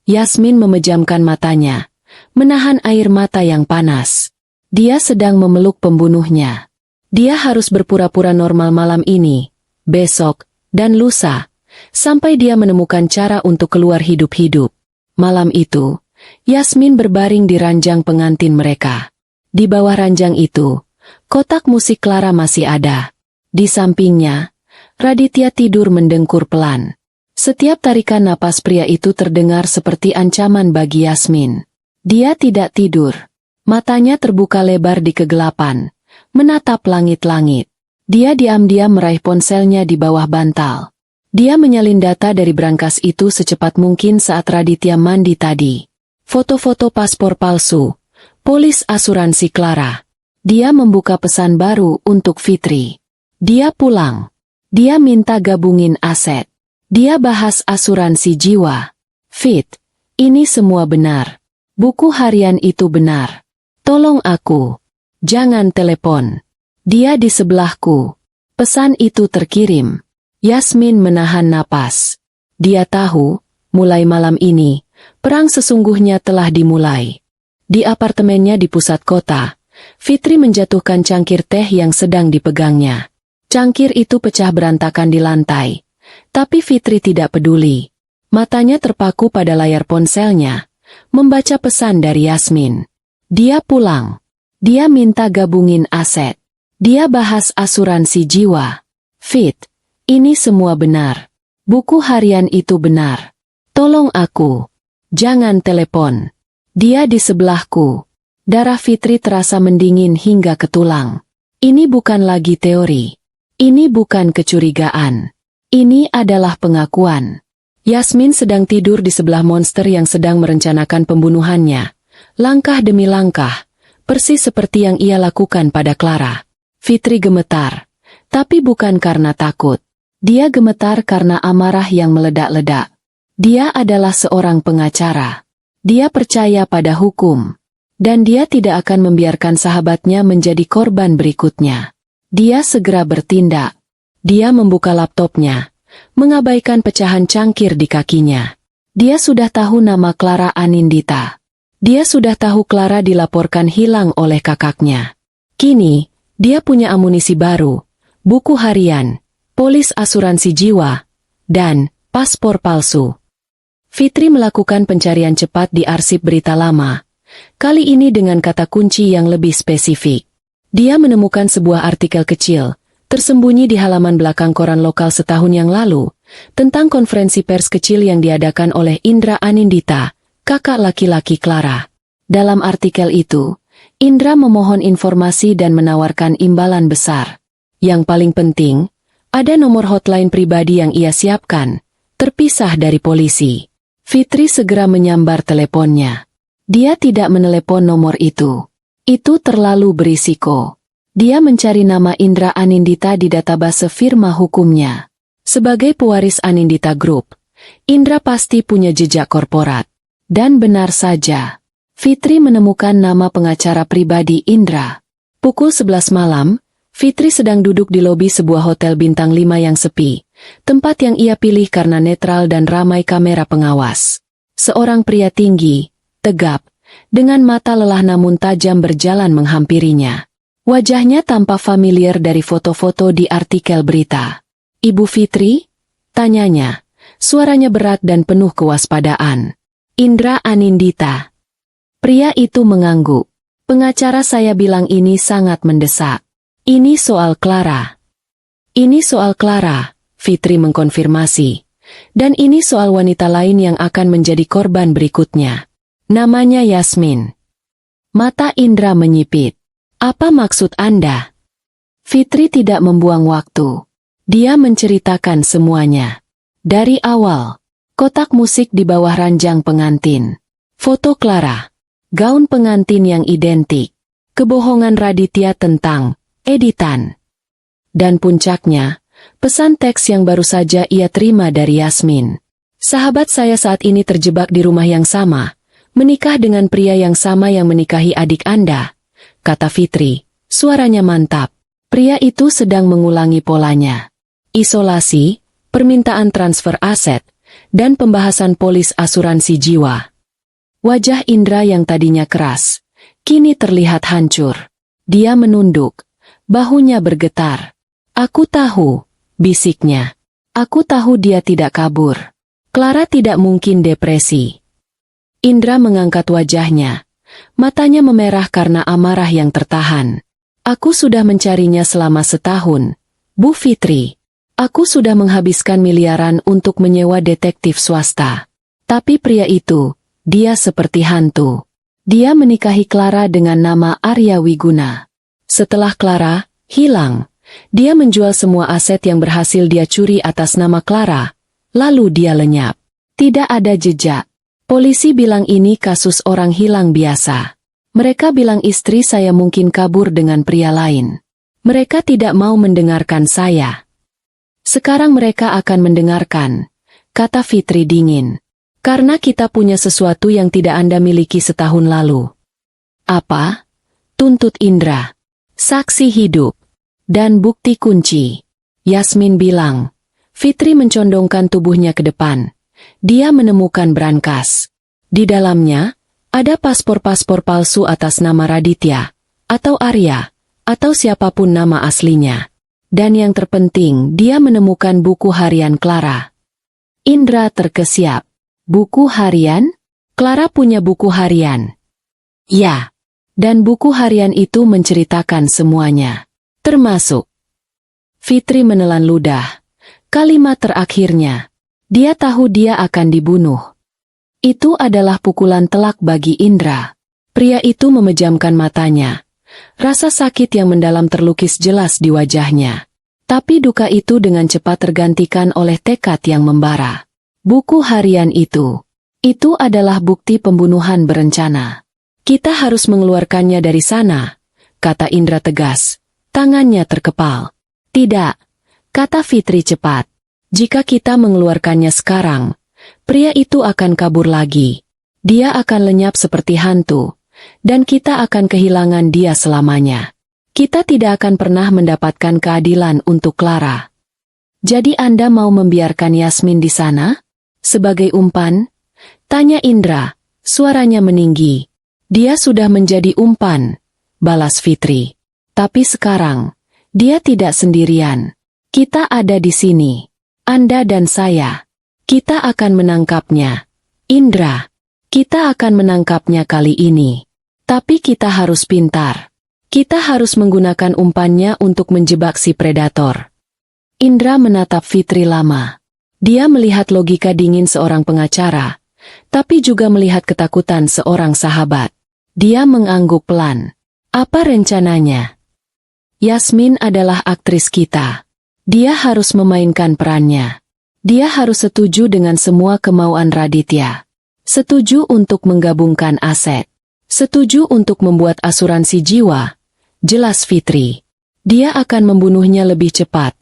Yasmin memejamkan matanya, menahan air mata yang panas. Dia sedang memeluk pembunuhnya. Dia harus berpura-pura normal malam ini, besok, dan lusa, sampai dia menemukan cara untuk keluar hidup-hidup. Malam itu, Yasmin berbaring di ranjang pengantin mereka. Di bawah ranjang itu, kotak musik Clara masih ada. Di sampingnya, Raditya tidur mendengkur pelan. Setiap tarikan napas pria itu terdengar seperti ancaman bagi Yasmin. Dia tidak tidur. Matanya terbuka lebar di kegelapan, menatap langit-langit. Dia diam-diam meraih ponselnya di bawah bantal. Dia menyalin data dari brankas itu secepat mungkin saat Raditya mandi tadi. Foto-foto paspor palsu, polis asuransi Clara. Dia membuka pesan baru untuk Fitri. Dia pulang. Dia minta gabungin aset. Dia bahas asuransi jiwa. Fit, ini semua benar. Buku harian itu benar. Tolong aku. Jangan telepon. Dia di sebelahku. Pesan itu terkirim. Yasmin menahan napas. Dia tahu, mulai malam ini, perang sesungguhnya telah dimulai. Di apartemennya di pusat kota, Fitri menjatuhkan cangkir teh yang sedang dipegangnya. Cangkir itu pecah berantakan di lantai. Tapi Fitri tidak peduli. Matanya terpaku pada layar ponselnya, membaca pesan dari Yasmin. Dia pulang. Dia minta gabungin aset. Dia bahas asuransi jiwa. Fit, ini semua benar. Buku harian itu benar. Tolong aku. Jangan telepon. Dia di sebelahku. Darah Fitri terasa mendingin hingga ke tulang. Ini bukan lagi teori. Ini bukan kecurigaan. Ini adalah pengakuan. Yasmin sedang tidur di sebelah monster yang sedang merencanakan pembunuhannya. Langkah demi langkah, persis seperti yang ia lakukan pada Clara. Fitri gemetar, tapi bukan karena takut. Dia gemetar karena amarah yang meledak-ledak. Dia adalah seorang pengacara. Dia percaya pada hukum. Dan dia tidak akan membiarkan sahabatnya menjadi korban berikutnya. Dia segera bertindak. Dia membuka laptopnya, mengabaikan pecahan cangkir di kakinya. Dia sudah tahu nama Clara Anindita. Dia sudah tahu Clara dilaporkan hilang oleh kakaknya. Kini, dia punya amunisi baru, buku harian, polis asuransi jiwa, dan paspor palsu. Fitri melakukan pencarian cepat di arsip berita lama, kali ini dengan kata kunci yang lebih spesifik. Dia menemukan sebuah artikel kecil, tersembunyi di halaman belakang koran lokal setahun yang lalu, tentang konferensi pers kecil yang diadakan oleh Indra Anindita, kakak laki-laki Clara. Dalam artikel itu, Indra memohon informasi dan menawarkan imbalan besar. Yang paling penting, ada nomor hotline pribadi yang ia siapkan, terpisah dari polisi. Fitri segera menyambar teleponnya. Dia tidak menelepon nomor itu. Itu terlalu berisiko. Dia mencari nama Indra Anindita di database firma hukumnya. Sebagai pewaris Anindita Group, Indra pasti punya jejak korporat. Dan benar saja, Fitri menemukan nama pengacara pribadi Indra. Pukul 11 malam, Fitri sedang duduk di lobi sebuah hotel bintang 5 yang sepi, tempat yang ia pilih karena netral dan ramai kamera pengawas. Seorang pria tinggi, tegap, dengan mata lelah namun tajam berjalan menghampirinya. Wajahnya tampak familiar dari foto-foto di artikel berita. "Ibu Fitri?" tanyanya. Suaranya berat dan penuh kewaspadaan. "Indra Anindita." Pria itu mengangguk. "Pengacara saya bilang ini sangat mendesak. Ini soal Clara." "Ini soal Clara," Fitri mengkonfirmasi. "Dan ini soal wanita lain yang akan menjadi korban berikutnya. Namanya Yasmin." Mata Indra menyipit. "Apa maksud Anda?" Fitri tidak membuang waktu. Dia menceritakan semuanya. Dari awal, kotak musik di bawah ranjang pengantin, foto Clara, gaun pengantin yang identik, kebohongan Raditya tentang editan. Dan puncaknya, pesan teks yang baru saja ia terima dari Yasmin. "Sahabat saya saat ini terjebak di rumah yang sama, menikah dengan pria yang sama yang menikahi adik Anda," kata Fitri, suaranya mantap. Pria itu sedang mengulangi polanya. Isolasi, permintaan transfer aset, dan pembahasan polis asuransi jiwa. Wajah Indra yang tadinya keras, kini terlihat hancur. Dia menunduk, bahunya bergetar. "Aku tahu," bisiknya. "Aku tahu dia tidak kabur. Clara tidak mungkin depresi." Indra mengangkat wajahnya. Matanya memerah karena amarah yang tertahan. "Aku sudah mencarinya selama setahun, Bu Fitri. Aku sudah menghabiskan miliaran untuk menyewa detektif swasta. Tapi pria itu, dia seperti hantu. Dia menikahi Clara dengan nama Arya Wiguna. Setelah Clara hilang, Dia menjual semua aset yang berhasil dia curi atas nama Clara, lalu dia lenyap. Tidak ada jejak. Polisi bilang ini kasus orang hilang biasa. Mereka bilang istri saya mungkin kabur dengan pria lain. Mereka tidak mau mendengarkan saya. Sekarang mereka akan mendengarkan, kata Fitri dingin. Karena kita punya sesuatu yang tidak Anda miliki setahun lalu. Apa? Tuntut Indra. Saksi hidup. Dan bukti kunci. Yasmin bilang. Fitri mencondongkan tubuhnya ke depan. Dia menemukan brankas. Di dalamnya, ada paspor-paspor palsu atas nama Raditya, atau Arya, atau siapapun nama aslinya. Dan yang terpenting, dia menemukan buku harian Clara. Indra terkesiap. Buku harian? Clara punya buku harian. Ya. Dan buku harian itu menceritakan semuanya. Termasuk. Fitri menelan ludah. Kalimat terakhirnya. Dia tahu dia akan dibunuh. Itu adalah pukulan telak bagi Indra. Pria itu memejamkan matanya. Rasa sakit yang mendalam terlukis jelas di wajahnya. Tapi duka itu dengan cepat tergantikan oleh tekad yang membara. Buku harian itu adalah bukti pembunuhan berencana. Kita harus mengeluarkannya dari sana, kata Indra tegas. Tangannya terkepal. Tidak, kata Fitri cepat. Jika kita mengeluarkannya sekarang, pria itu akan kabur lagi. Dia akan lenyap seperti hantu, dan kita akan kehilangan dia selamanya. Kita tidak akan pernah mendapatkan keadilan untuk Clara. Jadi Anda mau membiarkan Yasmin di sana? Sebagai umpan? Tanya Indra, suaranya meninggi. Dia sudah menjadi umpan, balas Fitri. Tapi sekarang, dia tidak sendirian. Kita ada di sini. Anda dan saya. Kita akan menangkapnya. Indra, kita akan menangkapnya kali ini. Tapi kita harus pintar. Kita harus menggunakan umpannya untuk menjebak si predator. Indra menatap Fitri lama. Dia melihat logika dingin seorang pengacara, tapi juga melihat ketakutan seorang sahabat. Dia mengangguk pelan. Apa rencananya? Yasmin adalah aktris kita. Dia harus memainkan perannya. Dia harus setuju dengan semua kemauan Raditya. Setuju untuk menggabungkan aset. Setuju untuk membuat asuransi jiwa. Jelas Fitri. Dia akan membunuhnya lebih cepat.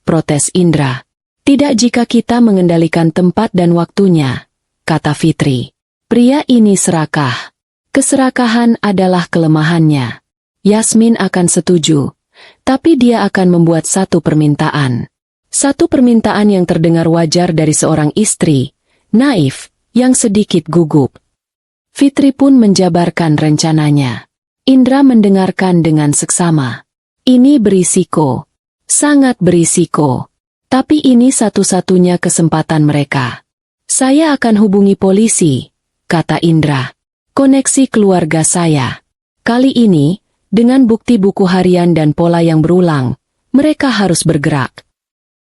Protes Indra. Tidak jika kita mengendalikan tempat dan waktunya, kata Fitri. Pria ini serakah. Keserakahan adalah kelemahannya. Yasmin akan setuju. Tapi dia akan membuat satu permintaan. Satu permintaan yang terdengar wajar dari seorang istri, naif, yang sedikit gugup. Fitri pun menjabarkan rencananya. Indra mendengarkan dengan seksama. Ini berisiko. Sangat berisiko. Tapi ini satu-satunya kesempatan mereka. Saya akan hubungi polisi, kata Indra. Koneksi keluarga saya. Kali ini, dengan bukti buku harian dan pola yang berulang, mereka harus bergerak.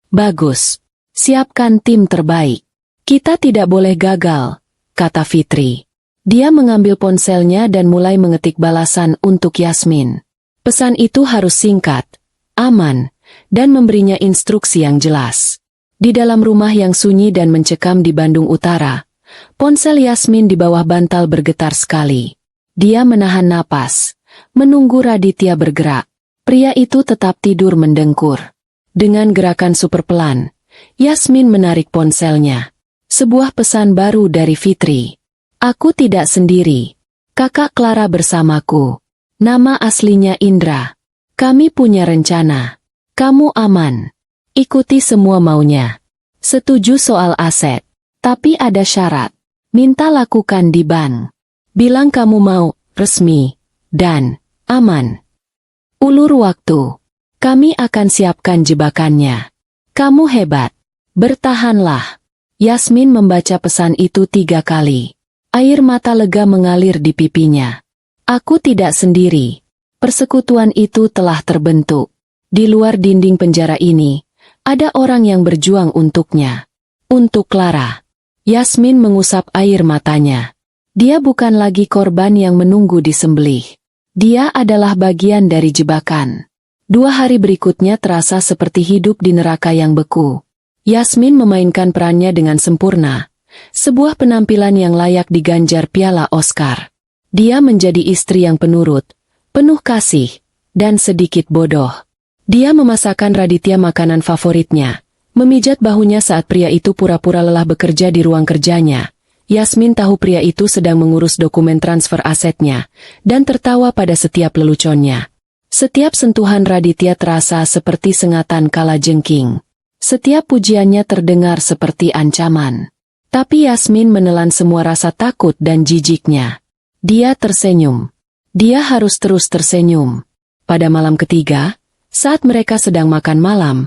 Bagus. Siapkan tim terbaik. Kita tidak boleh gagal, kata Fitri. Dia mengambil ponselnya dan mulai mengetik balasan untuk Yasmin. Pesan itu harus singkat, aman, dan memberinya instruksi yang jelas. Di dalam rumah yang sunyi dan mencekam di Bandung Utara, ponsel Yasmin di bawah bantal bergetar sekali. Dia menahan napas. Menunggu Raditya bergerak. Pria itu tetap tidur mendengkur. Dengan gerakan super pelan, Yasmin menarik ponselnya. Sebuah pesan baru dari Fitri. Aku tidak sendiri. Kakak Clara bersamaku. Nama aslinya Indra. Kami punya rencana. Kamu aman. Ikuti semua maunya. Setuju soal aset. Tapi ada syarat. Minta lakukan di bank. Bilang kamu mau, resmi. Dan, aman. Ulur waktu. Kami akan siapkan jebakannya. Kamu hebat. Bertahanlah. Yasmin membaca pesan itu 3 kali. Air mata lega mengalir di pipinya. Aku tidak sendiri. Persekutuan itu telah terbentuk. Di luar dinding penjara ini, ada orang yang berjuang untuknya. Untuk Clara. Yasmin mengusap air matanya. Dia bukan lagi korban yang menunggu disembelih. Dia adalah bagian dari jebakan. 2 hari berikutnya terasa seperti hidup di neraka yang beku. Yasmin memainkan perannya dengan sempurna. Sebuah penampilan yang layak diganjar piala Oscar. Dia menjadi istri yang penurut, penuh kasih, dan sedikit bodoh. Dia memasakkan Raditya makanan favoritnya, memijat bahunya saat pria itu pura-pura lelah bekerja di ruang kerjanya. Yasmin tahu pria itu sedang mengurus dokumen transfer asetnya, dan tertawa pada setiap leluconnya. Setiap sentuhan Raditya terasa seperti sengatan kalajengking. Setiap pujiannya terdengar seperti ancaman. Tapi Yasmin menelan semua rasa takut dan jijiknya. Dia tersenyum. Dia harus terus tersenyum. Pada malam ketiga, saat mereka sedang makan malam,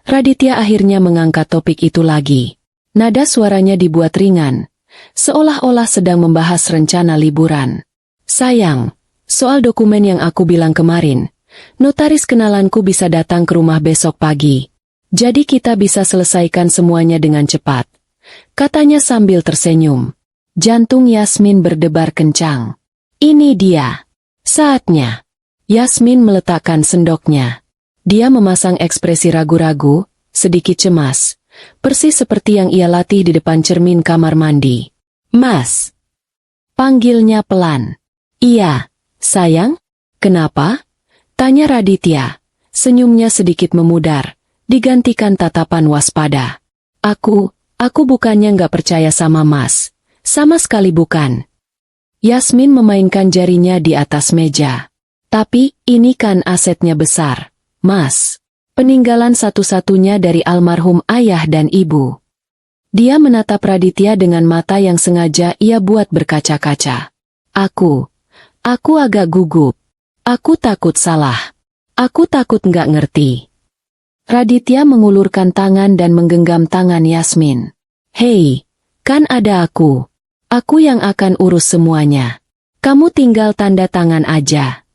Raditya akhirnya mengangkat topik itu lagi. Nada suaranya dibuat ringan, seolah-olah sedang membahas rencana liburan. Sayang, soal dokumen yang aku bilang kemarin, notaris kenalanku bisa datang ke rumah besok pagi. Jadi kita bisa selesaikan semuanya dengan cepat, katanya sambil tersenyum. Jantung Yasmin berdebar kencang. Ini dia. Saatnya. Yasmin meletakkan sendoknya. Dia memasang ekspresi ragu-ragu, sedikit cemas, persis seperti yang ia latih di depan cermin kamar mandi. Mas. Panggilnya pelan. Iya, sayang. Kenapa? Tanya Raditya. Senyumnya sedikit memudar, digantikan tatapan waspada. Aku bukannya nggak percaya sama Mas. Sama sekali bukan. Yasmin memainkan jarinya di atas meja. Tapi, ini kan asetnya besar, Mas. Peninggalan satu-satunya dari almarhum ayah dan ibu. Dia menatap Raditya dengan mata yang sengaja ia buat berkaca-kaca. Aku agak gugup. Aku takut salah. Aku takut nggak ngerti. Raditya mengulurkan tangan dan menggenggam tangan Yasmin. Hei, kan ada aku. Aku yang akan urus semuanya. Kamu tinggal tanda tangan aja.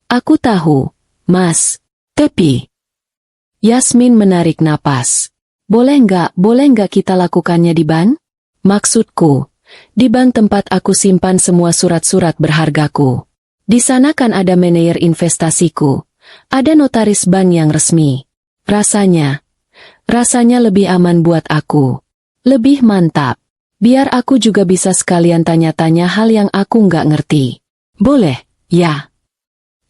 Aku tahu, Mas. Tapi... Yasmin menarik napas. Boleh nggak kita lakukannya di bank? Maksudku, di bank tempat aku simpan semua surat-surat berhargaku. Di sana kan ada manajer investasiku. Ada notaris bank yang resmi. Rasanya lebih aman buat aku. Lebih mantap. Biar aku juga bisa sekalian tanya-tanya hal yang aku nggak ngerti. Boleh, ya.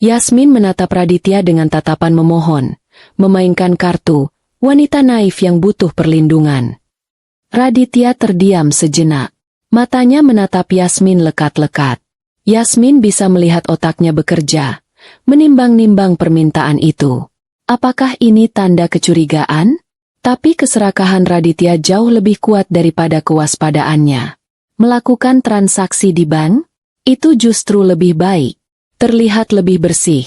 Yasmin menatap Raditya dengan tatapan memohon, memainkan kartu, wanita naif yang butuh perlindungan. Raditya terdiam sejenak. Matanya menatap Yasmin lekat-lekat. Yasmin bisa melihat otaknya bekerja, menimbang-nimbang permintaan itu. Apakah ini tanda kecurigaan? Tapi keserakahan Raditya jauh lebih kuat daripada kewaspadaannya. Melakukan transaksi di bank? Itu justru lebih baik. Terlihat lebih bersih,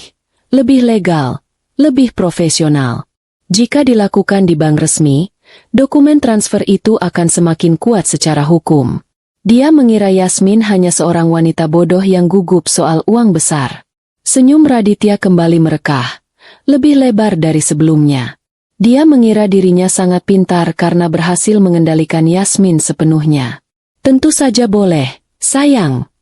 lebih legal, lebih profesional. Jika dilakukan di bank resmi, dokumen transfer itu akan semakin kuat secara hukum. Dia mengira Yasmin hanya seorang wanita bodoh yang gugup soal uang besar. Senyum Raditya kembali merekah, lebih lebar dari sebelumnya. Dia mengira dirinya sangat pintar karena berhasil mengendalikan Yasmin sepenuhnya. Tentu saja boleh, sayang,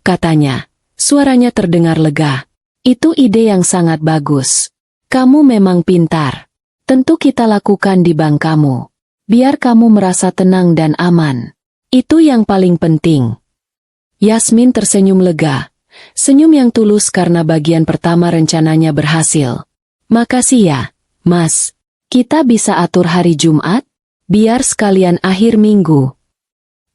katanya. Suaranya terdengar lega. Itu ide yang sangat bagus. Kamu memang pintar. Tentu kita lakukan di bank kamu. Biar kamu merasa tenang dan aman. Itu yang paling penting. Yasmin tersenyum lega. Senyum yang tulus karena bagian pertama rencananya berhasil. Makasih ya, Mas. Kita bisa atur hari Jumat? Biar sekalian akhir minggu.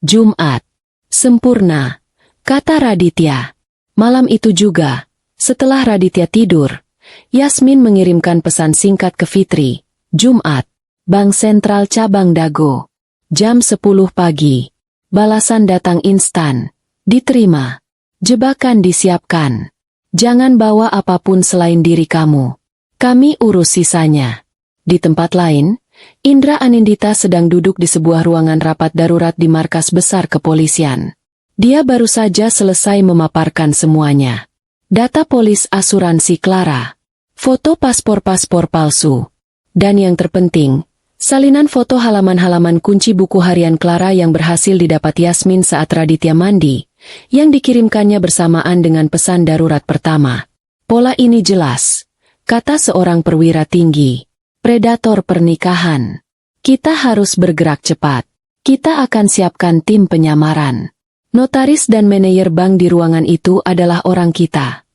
Jumat. Sempurna, kata Raditya. Malam itu juga, setelah Raditya tidur, Yasmin mengirimkan pesan singkat ke Fitri. Jumat, Bank Sentral Cabang Dago. Jam 10 pagi. Balasan datang instan. Diterima. Jebakan disiapkan. Jangan bawa apapun selain diri kamu. Kami urus sisanya. Di tempat lain, Indra Anindita sedang duduk di sebuah ruangan rapat darurat di markas besar kepolisian. Dia baru saja selesai memaparkan semuanya. Data polis asuransi Clara, foto paspor-paspor palsu, dan yang terpenting, salinan foto halaman-halaman kunci buku harian Clara yang berhasil didapat Yasmin saat Raditya mandi, yang dikirimkannya bersamaan dengan pesan darurat pertama. Pola ini jelas. kata seorang perwira tinggi. Predator pernikahan. Kita harus bergerak cepat. Kita akan siapkan tim penyamaran. Notaris dan manajer bank di ruangan itu adalah orang kita.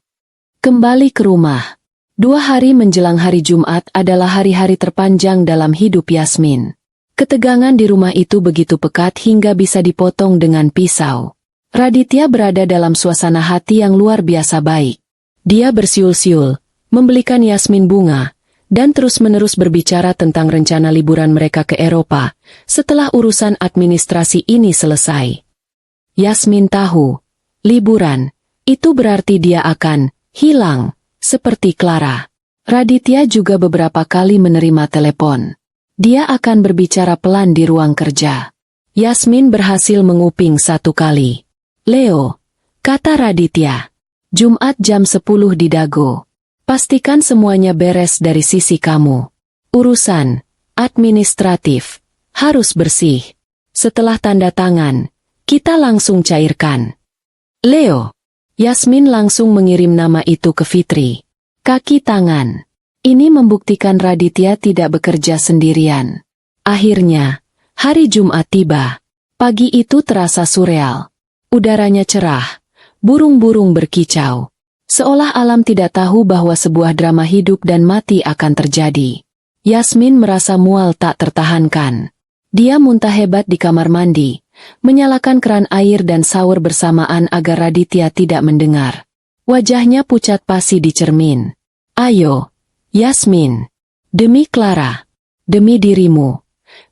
Kembali ke rumah. 2 hari menjelang hari Jumat adalah hari-hari terpanjang dalam hidup Yasmin. Ketegangan di rumah itu begitu pekat hingga bisa dipotong dengan pisau. Raditya berada dalam suasana hati yang luar biasa baik. Dia bersiul-siul, membelikan Yasmin bunga, dan terus-menerus berbicara tentang rencana liburan mereka ke Eropa, setelah urusan administrasi ini selesai. Yasmin tahu, liburan, itu berarti dia akan hilang, seperti Clara. Raditya juga beberapa kali menerima telepon. Dia akan berbicara pelan di ruang kerja. Yasmin berhasil menguping 1 kali. Leo, kata Raditya. Jumat jam 10 di Dago. Pastikan semuanya beres dari sisi kamu. Urusan administratif harus bersih. Setelah tanda tangan, kita langsung cairkan. Leo. Yasmin langsung mengirim nama itu ke Fitri. Kaki tangan. Ini membuktikan Raditya tidak bekerja sendirian. Akhirnya, hari Jumat tiba. Pagi itu terasa surreal. Udaranya cerah, burung-burung berkicau. Seolah alam tidak tahu bahwa sebuah drama hidup dan mati akan terjadi. Yasmin merasa mual tak tertahankan. Dia muntah hebat di kamar mandi, menyalakan keran air dan sahur bersamaan agar Raditya tidak mendengar. Wajahnya pucat pasi di cermin. Ayo, Yasmin. Demi Clara. Demi dirimu.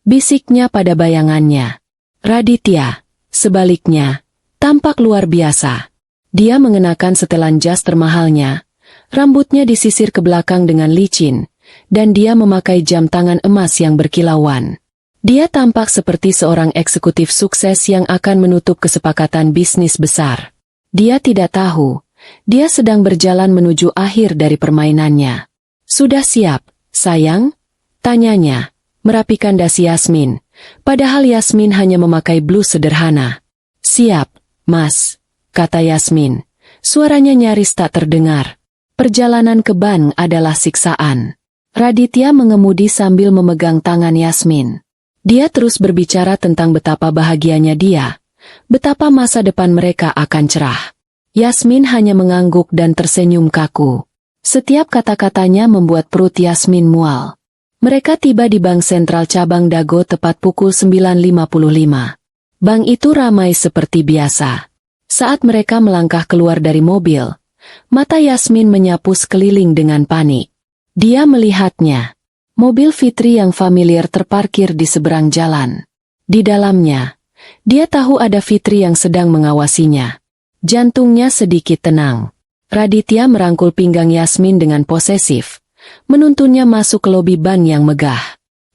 Bisiknya pada bayangannya. Raditya, sebaliknya, tampak luar biasa. Dia mengenakan setelan jas termahalnya, rambutnya disisir ke belakang dengan licin, dan dia memakai jam tangan emas yang berkilauan. Dia tampak seperti seorang eksekutif sukses yang akan menutup kesepakatan bisnis besar. Dia tidak tahu, dia sedang berjalan menuju akhir dari permainannya. Sudah siap, sayang? Tanyanya, merapikan dasi Yasmin, padahal Yasmin hanya memakai blus sederhana. Siap, Mas, kata Yasmin. Suaranya nyaris tak terdengar. Perjalanan ke bank adalah siksaan. Raditya mengemudi sambil memegang tangan Yasmin. Dia terus berbicara tentang betapa bahagianya dia, betapa masa depan mereka akan cerah. Yasmin hanya mengangguk dan tersenyum kaku. Setiap kata-katanya membuat perut Yasmin mual. Mereka tiba di Bank Sentral Cabang Dago tepat pukul 9.55. Bank itu ramai seperti biasa. Saat mereka melangkah keluar dari mobil, mata Yasmin menyapu sekeliling dengan panik. Dia melihatnya. Mobil Fitri yang familiar terparkir di seberang jalan. Di dalamnya, dia tahu ada Fitri yang sedang mengawasinya. Jantungnya sedikit tenang. Raditya merangkul pinggang Yasmin dengan posesif, menuntunnya masuk ke lobi bank yang megah.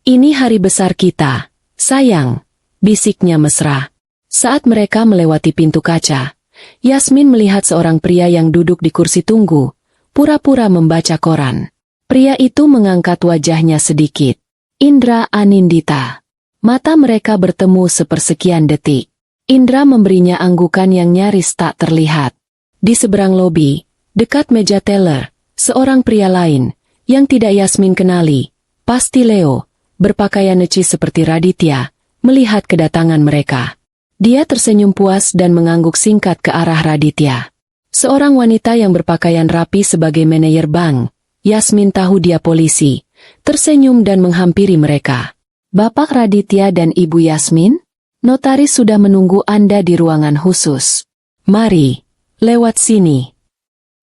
Ini hari besar kita, sayang, bisiknya mesra. Saat mereka melewati pintu kaca, Yasmin melihat seorang pria yang duduk di kursi tunggu, pura-pura membaca koran. Pria itu mengangkat wajahnya sedikit. Indra Anindita. Mata mereka bertemu sepersekian detik. Indra memberinya anggukan yang nyaris tak terlihat. Di seberang lobi, dekat meja teller, seorang pria lain, yang tidak Yasmin kenali, pasti Leo, berpakaian necis seperti Raditya, melihat kedatangan mereka. Dia tersenyum puas dan mengangguk singkat ke arah Raditya. Seorang wanita yang berpakaian rapi sebagai manajer bank, Yasmin tahu dia polisi, tersenyum dan menghampiri mereka. Bapak Raditya dan Ibu Yasmin? Notaris sudah menunggu Anda di ruangan khusus. Mari, lewat sini.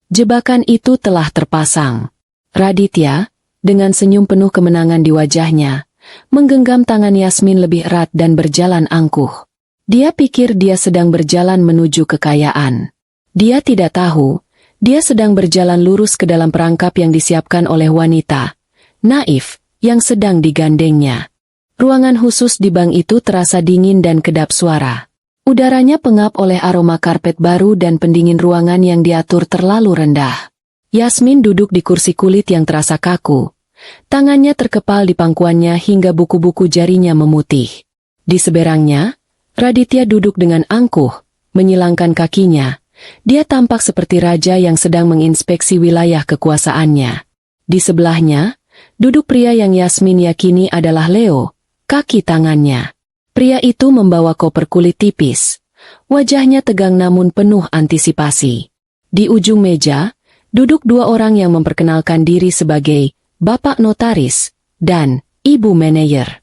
Jebakan itu telah terpasang. Raditya, dengan senyum penuh kemenangan di wajahnya, menggenggam tangan Yasmin lebih erat dan berjalan angkuh. Dia pikir dia sedang berjalan menuju kekayaan. Dia tidak tahu, dia sedang berjalan lurus ke dalam perangkap yang disiapkan oleh wanita naif yang sedang digandengnya. Ruangan khusus di bank itu terasa dingin dan kedap suara. Udaranya pengap oleh aroma karpet baru dan pendingin ruangan yang diatur terlalu rendah. Yasmin duduk di kursi kulit yang terasa kaku. Tangannya terkepal di pangkuannya hingga buku-buku jarinya memutih. Di seberangnya, Raditya duduk dengan angkuh, menyilangkan kakinya. Dia tampak seperti raja yang sedang menginspeksi wilayah kekuasaannya. Di sebelahnya, duduk pria yang Yasmin yakini adalah Leo, kaki tangannya. Pria itu membawa koper kulit tipis. Wajahnya tegang namun penuh antisipasi. Di ujung meja, duduk dua orang yang memperkenalkan diri sebagai Bapak Notaris dan Ibu Manajer.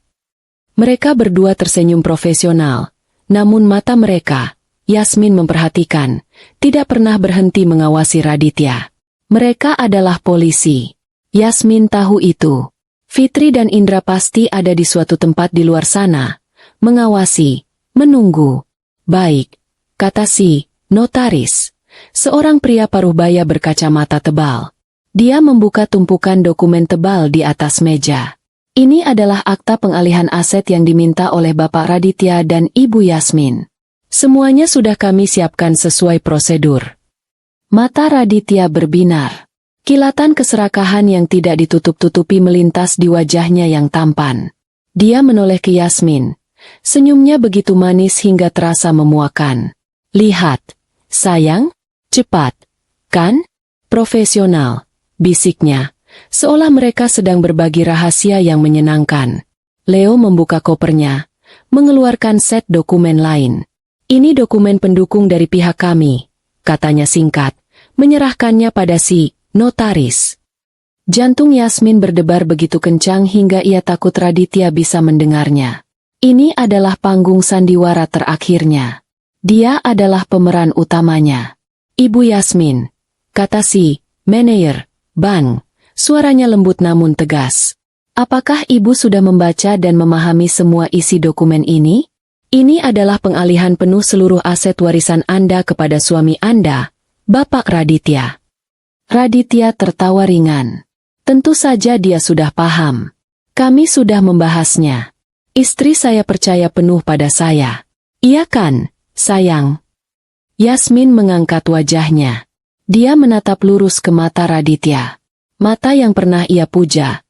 Mereka berdua tersenyum profesional, namun mata mereka, Yasmin memperhatikan, tidak pernah berhenti mengawasi Raditya. Mereka adalah polisi. Yasmin tahu itu. Fitri dan Indra pasti ada di suatu tempat di luar sana, mengawasi, menunggu. Baik, kata si notaris. Seorang pria paruh-baya berkacamata tebal. Dia membuka tumpukan dokumen tebal di atas meja. Ini adalah akta pengalihan aset yang diminta oleh Bapak Raditya dan Ibu Yasmin. Semuanya sudah kami siapkan sesuai prosedur. Mata Raditya berbinar. Kilatan keserakahan yang tidak ditutup-tutupi melintas di wajahnya yang tampan. Dia menoleh ke Yasmin. Senyumnya begitu manis hingga terasa memuakan. Lihat, sayang, cepat, kan? Profesional, bisiknya, seolah mereka sedang berbagi rahasia yang menyenangkan. Leo membuka kopernya, mengeluarkan set dokumen lain. Ini dokumen pendukung dari pihak kami, katanya singkat, menyerahkannya pada si notaris. Jantung Yasmin berdebar begitu kencang hingga ia takut Raditya bisa mendengarnya. Ini adalah panggung sandiwara terakhirnya. Dia adalah pemeran utamanya. Ibu Yasmin, kata si manajer bank, suaranya lembut namun tegas. Apakah ibu sudah membaca dan memahami semua isi dokumen ini? Ini adalah pengalihan penuh seluruh aset warisan Anda kepada suami Anda, Bapak Raditya. Raditya tertawa ringan. Tentu saja dia sudah paham. Kami sudah membahasnya. Istri saya percaya penuh pada saya. Iya kan, sayang? Yasmin mengangkat wajahnya. Dia menatap lurus ke mata Raditya. Mata yang pernah ia puja,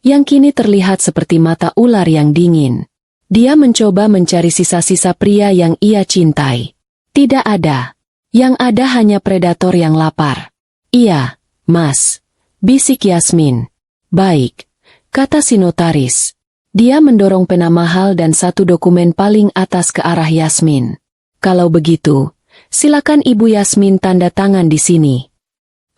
yang kini terlihat seperti mata ular yang dingin. Dia mencoba mencari sisa-sisa pria yang ia cintai. Tidak ada. Yang ada hanya predator yang lapar. Iya, Mas, bisik Yasmin. Baik, kata si notaris. Dia mendorong pena mahal dan satu dokumen paling atas ke arah Yasmin. Kalau begitu, silakan Ibu Yasmin tanda tangan di sini.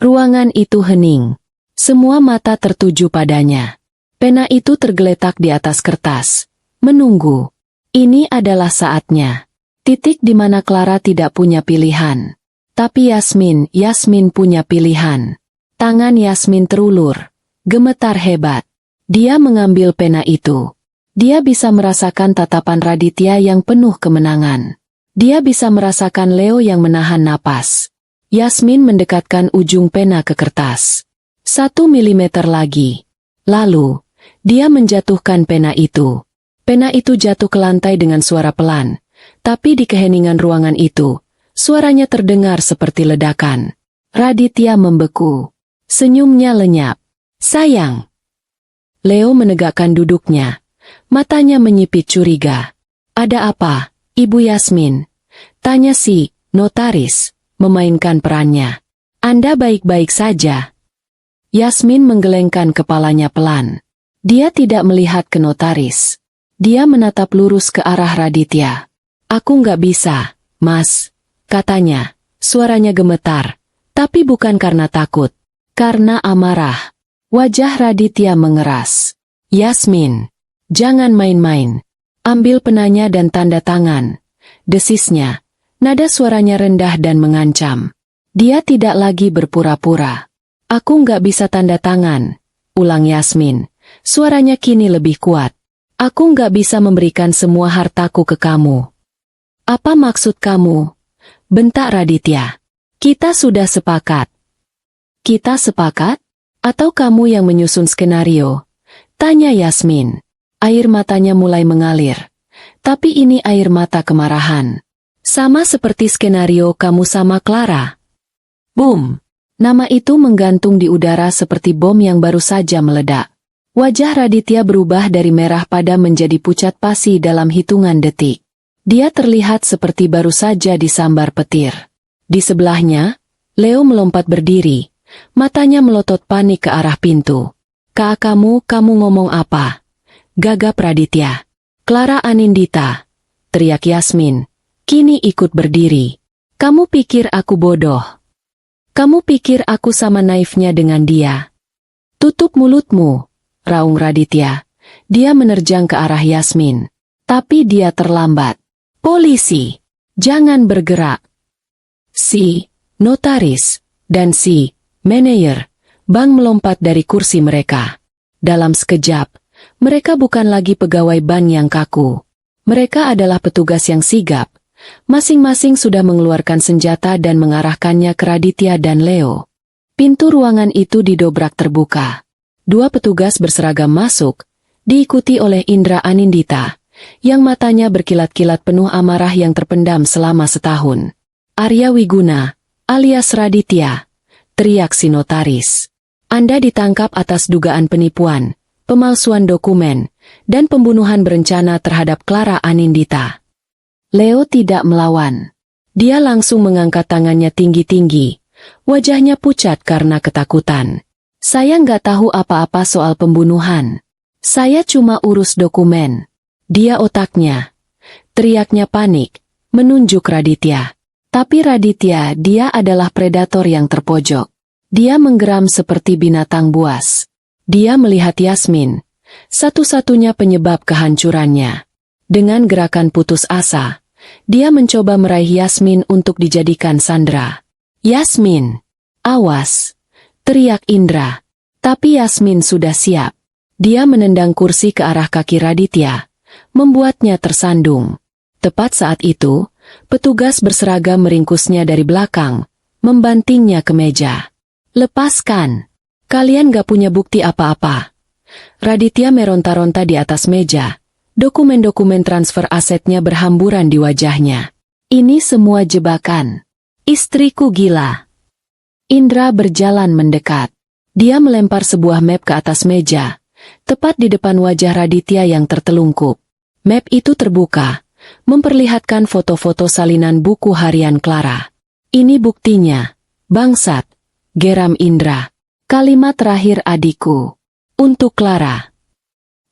Ruangan itu hening. Semua mata tertuju padanya. Pena itu tergeletak di atas kertas. Menunggu. Ini adalah saatnya. Titik di mana Clara tidak punya pilihan. Tapi Yasmin punya pilihan. Tangan Yasmin terulur. Gemetar hebat. Dia mengambil pena itu. Dia bisa merasakan tatapan Raditya yang penuh kemenangan. Dia bisa merasakan Leo yang menahan napas. Yasmin mendekatkan ujung pena ke kertas. 1 milimeter lagi. Lalu, dia menjatuhkan pena itu. Pena itu jatuh ke lantai dengan suara pelan. Tapi di keheningan ruangan itu, suaranya terdengar seperti ledakan. Raditya membeku. Senyumnya lenyap. Sayang. Leo menegakkan duduknya. Matanya menyipit curiga. Ada apa, Ibu Yasmin? Tanya si notaris, memainkan perannya. Anda baik-baik saja? Yasmin menggelengkan kepalanya pelan. Dia tidak melihat ke notaris. Dia menatap lurus ke arah Raditya. Aku nggak bisa, Mas, katanya. Suaranya gemetar, tapi bukan karena takut. Karena amarah. Wajah Raditya mengeras. Yasmin, jangan main-main. Ambil penanya dan tanda tangan. Desisnya. Nada suaranya rendah dan mengancam. Dia tidak lagi berpura-pura. Aku nggak bisa tanda tangan. Ulang Yasmin. Suaranya kini lebih kuat. Aku nggak bisa memberikan semua hartaku ke kamu. Apa maksud kamu? Bentak Raditya. Kita sudah sepakat. Kita sepakat? Atau kamu yang menyusun skenario? Tanya Yasmin. Air matanya mulai mengalir. Tapi ini air mata kemarahan. Sama seperti skenario kamu sama Clara. Boom! Nama itu menggantung di udara seperti bom yang baru saja meledak. Wajah Raditya berubah dari merah padam menjadi pucat pasi dalam hitungan detik. Dia terlihat seperti baru saja disambar petir. Di sebelahnya, Leo melompat berdiri, Matanya melotot panik ke arah pintu. "Kak, kamu ngomong apa?" gagap Raditya. "Clara Anindita," teriak Yasmin, kini ikut berdiri. "Kamu pikir aku bodoh? Kamu pikir aku sama naifnya dengan dia?" "Tutup mulutmu," raung Raditya. Dia menerjang ke arah Yasmin. Tapi dia terlambat. "Polisi, jangan bergerak." Si notaris dan si manajer bank melompat dari kursi mereka. Dalam sekejap, mereka bukan lagi pegawai bank yang kaku. Mereka adalah petugas yang sigap. Masing-masing sudah mengeluarkan senjata dan mengarahkannya ke Raditya dan Leo. Pintu ruangan itu didobrak terbuka. Dua petugas berseragam masuk, diikuti oleh Indra Anindita, yang matanya berkilat-kilat penuh amarah yang terpendam selama setahun. "Arya Wiguna, alias Raditya," teriak si notaris. "Anda ditangkap atas dugaan penipuan, pemalsuan dokumen, dan pembunuhan berencana terhadap Clara Anindita." Leo tidak melawan. Dia langsung mengangkat tangannya tinggi-tinggi. Wajahnya pucat karena ketakutan. "Saya nggak tahu apa-apa soal pembunuhan. Saya cuma urus dokumen." "Dia otaknya," teriaknya panik, menunjuk Raditya. Tapi Raditya, dia adalah predator yang terpojok. Dia menggeram seperti binatang buas. Dia melihat Yasmin, satu-satunya penyebab kehancurannya. Dengan gerakan putus asa, dia mencoba meraih Yasmin untuk dijadikan sandera. "Yasmin, awas!" teriak Indra. Tapi Yasmin sudah siap. Dia menendang kursi ke arah kaki Raditya, membuatnya tersandung. Tepat saat itu, petugas berseragam meringkusnya dari belakang, membantingnya ke meja. "Lepaskan! Kalian gak punya bukti apa-apa." Raditya meronta-ronta di atas meja. Dokumen-dokumen transfer asetnya berhamburan di wajahnya. "Ini semua jebakan. Istriku gila." Indra berjalan mendekat. Dia melempar sebuah map ke atas meja, tepat di depan wajah Raditya yang tertelungkup. Map itu terbuka, memperlihatkan foto-foto salinan buku harian Clara. "Ini buktinya, bangsat," geram Indra. "Kalimat terakhir adikku. Untuk Clara."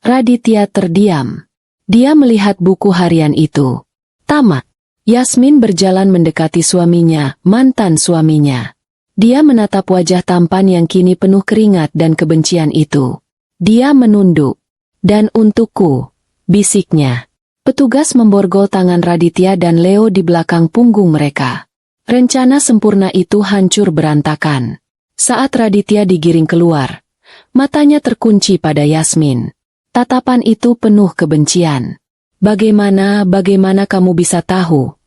Raditya terdiam. Dia melihat buku harian itu. Tamat. Yasmin berjalan mendekati suaminya, mantan suaminya. Dia menatap wajah tampan yang kini penuh keringat dan kebencian itu. Dia menunduk. "Dan untukku," bisiknya. Petugas memborgol tangan Raditya dan Leo di belakang punggung mereka. Rencana sempurna itu hancur berantakan. Saat Raditya digiring keluar, matanya terkunci pada Yasmin. Tatapan itu penuh kebencian. Bagaimana kamu bisa tahu?"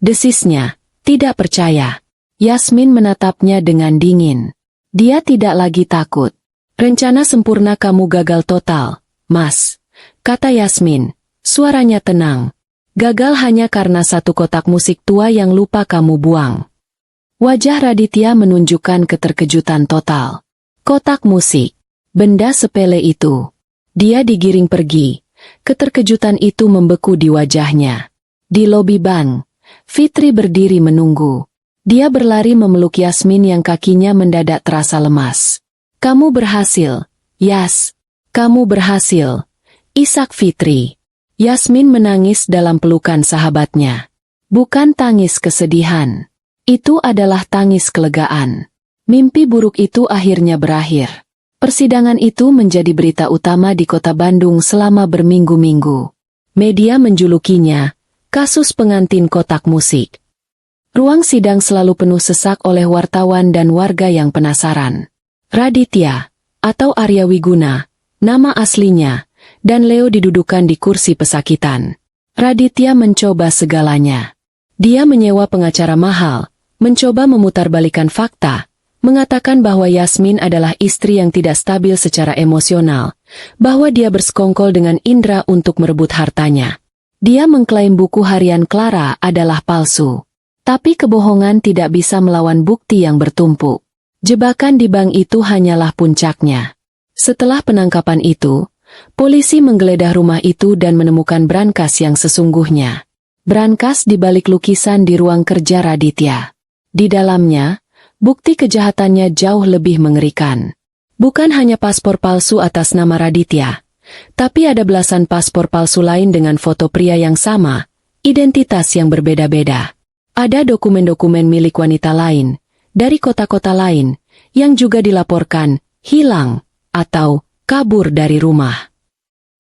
desisnya, tidak percaya. Yasmin menatapnya dengan dingin. Dia tidak lagi takut. "Rencana sempurna kamu gagal total, Mas," kata Yasmin, suaranya tenang. "Gagal hanya karena satu kotak musik tua yang lupa kamu buang." Wajah Raditya menunjukkan keterkejutan total. Kotak musik. Benda sepele itu. Dia digiring pergi. Keterkejutan itu membeku di wajahnya. Di lobi bank, Fitri berdiri menunggu. Dia berlari memeluk Yasmin yang kakinya mendadak terasa lemas. "Kamu berhasil, Yas. Kamu berhasil," isak Fitri. Yasmin menangis dalam pelukan sahabatnya. Bukan tangis kesedihan. Itu adalah tangis kelegaan. Mimpi buruk itu akhirnya berakhir. Persidangan itu menjadi berita utama di kota Bandung selama berminggu-minggu. Media menjulukinya, "Kasus pengantin kotak musik." Ruang sidang selalu penuh sesak oleh wartawan dan warga yang penasaran. Raditya, atau Arya Wiguna, nama aslinya, dan Leo didudukan di kursi pesakitan. Raditya mencoba segalanya. Dia menyewa pengacara mahal, mencoba memutarbalikan fakta, mengatakan bahwa Yasmin adalah istri yang tidak stabil secara emosional, bahwa dia bersekongkol dengan Indra untuk merebut hartanya. Dia mengklaim buku harian Clara adalah palsu. Tapi kebohongan tidak bisa melawan bukti yang bertumpuk. Jebakan di bank itu hanyalah puncaknya. Setelah penangkapan itu, polisi menggeledah rumah itu dan menemukan brankas yang sesungguhnya. Brankas di balik lukisan di ruang kerja Raditya. Di dalamnya, Bukti kejahatannya jauh lebih mengerikan. Bukan hanya paspor palsu atas nama Raditya, tapi ada belasan paspor palsu lain dengan foto pria yang sama, identitas yang berbeda-beda. Ada dokumen-dokumen milik wanita lain, dari kota-kota lain, yang juga dilaporkan hilang atau kabur dari rumah.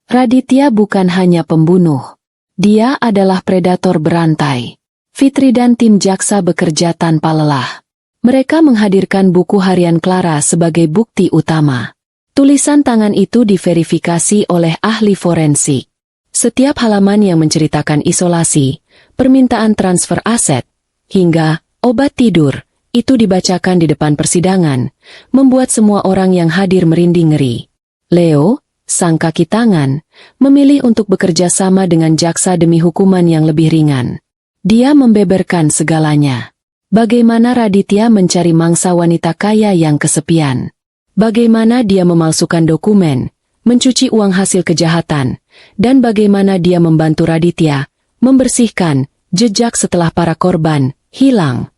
Raditya bukan hanya pembunuh. Dia adalah predator berantai. Fitri dan tim jaksa bekerja tanpa lelah. Mereka menghadirkan buku harian Clara sebagai bukti utama. Tulisan tangan itu diverifikasi oleh ahli forensik. Setiap halaman yang menceritakan isolasi, permintaan transfer aset, hingga obat tidur, itu dibacakan di depan persidangan, membuat semua orang yang hadir merinding ngeri. Leo, sang kaki tangan, memilih untuk bekerja sama dengan jaksa demi hukuman yang lebih ringan. Dia membeberkan segalanya. Bagaimana Raditya mencari mangsa wanita kaya yang kesepian. Bagaimana dia memalsukan dokumen, mencuci uang hasil kejahatan, dan bagaimana dia membantu Raditya membersihkan jejak setelah para korban hilang.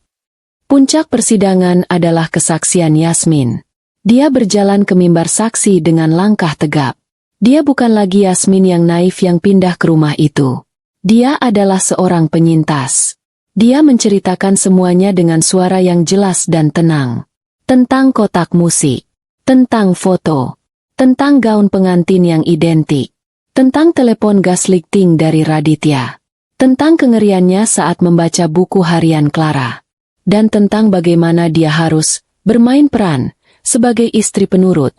Puncak persidangan adalah kesaksian Yasmin. Dia berjalan ke mimbar saksi dengan langkah tegap. Dia bukan lagi Yasmin yang naif yang pindah ke rumah itu. Dia adalah seorang penyintas. Dia menceritakan semuanya dengan suara yang jelas dan tenang. Tentang kotak musik, tentang foto, tentang gaun pengantin yang identik, tentang telepon gas lighting dari Raditya, tentang kengeriannya saat membaca buku harian Clara, dan tentang bagaimana dia harus bermain peran sebagai istri penurut,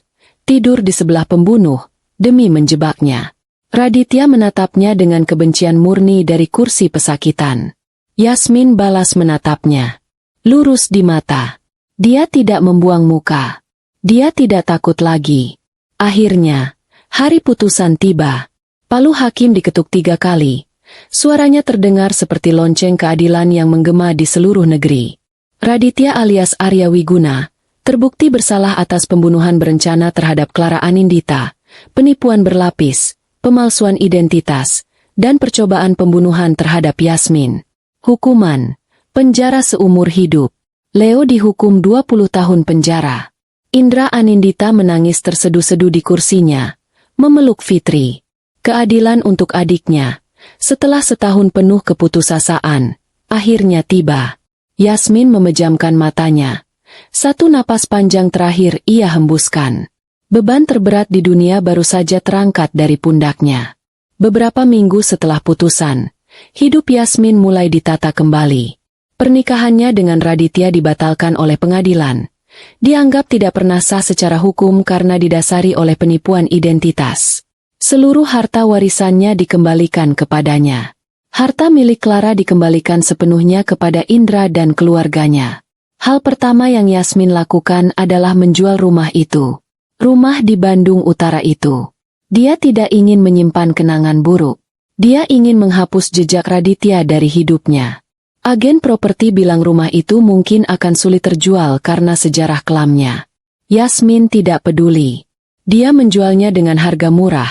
tidur di sebelah pembunuh, demi menjebaknya. Raditya menatapnya dengan kebencian murni dari kursi pesakitan. Yasmin balas menatapnya. Lurus di mata. Dia tidak membuang muka. Dia tidak takut lagi. Akhirnya, hari putusan tiba. Palu hakim diketuk 3 kali. Suaranya terdengar seperti lonceng keadilan yang menggema di seluruh negeri. Raditya alias Arya Wiguna terbukti bersalah atas pembunuhan berencana terhadap Clara Anindita, penipuan berlapis, pemalsuan identitas, dan percobaan pembunuhan terhadap Yasmin. Hukuman, penjara seumur hidup. Leo dihukum 20 tahun penjara. Indra Anindita menangis terseduh-seduh di kursinya, memeluk Fitri. Keadilan untuk adiknya. Setelah setahun penuh keputusasaan, akhirnya tiba. Yasmin memejamkan matanya. Satu napas panjang terakhir ia hembuskan. Beban terberat di dunia baru saja terangkat dari pundaknya. Beberapa minggu setelah putusan, hidup Yasmin mulai ditata kembali. Pernikahannya dengan Raditya dibatalkan oleh pengadilan. Dianggap tidak pernah sah secara hukum karena didasari oleh penipuan identitas. Seluruh harta warisannya dikembalikan kepadanya. Harta milik Clara dikembalikan sepenuhnya kepada Indra dan keluarganya. Hal pertama yang Yasmin lakukan adalah menjual rumah itu. Rumah di Bandung Utara itu. Dia tidak ingin menyimpan kenangan buruk. Dia ingin menghapus jejak Raditya dari hidupnya. Agen properti bilang rumah itu mungkin akan sulit terjual karena sejarah kelamnya. Yasmin tidak peduli. Dia menjualnya dengan harga murah.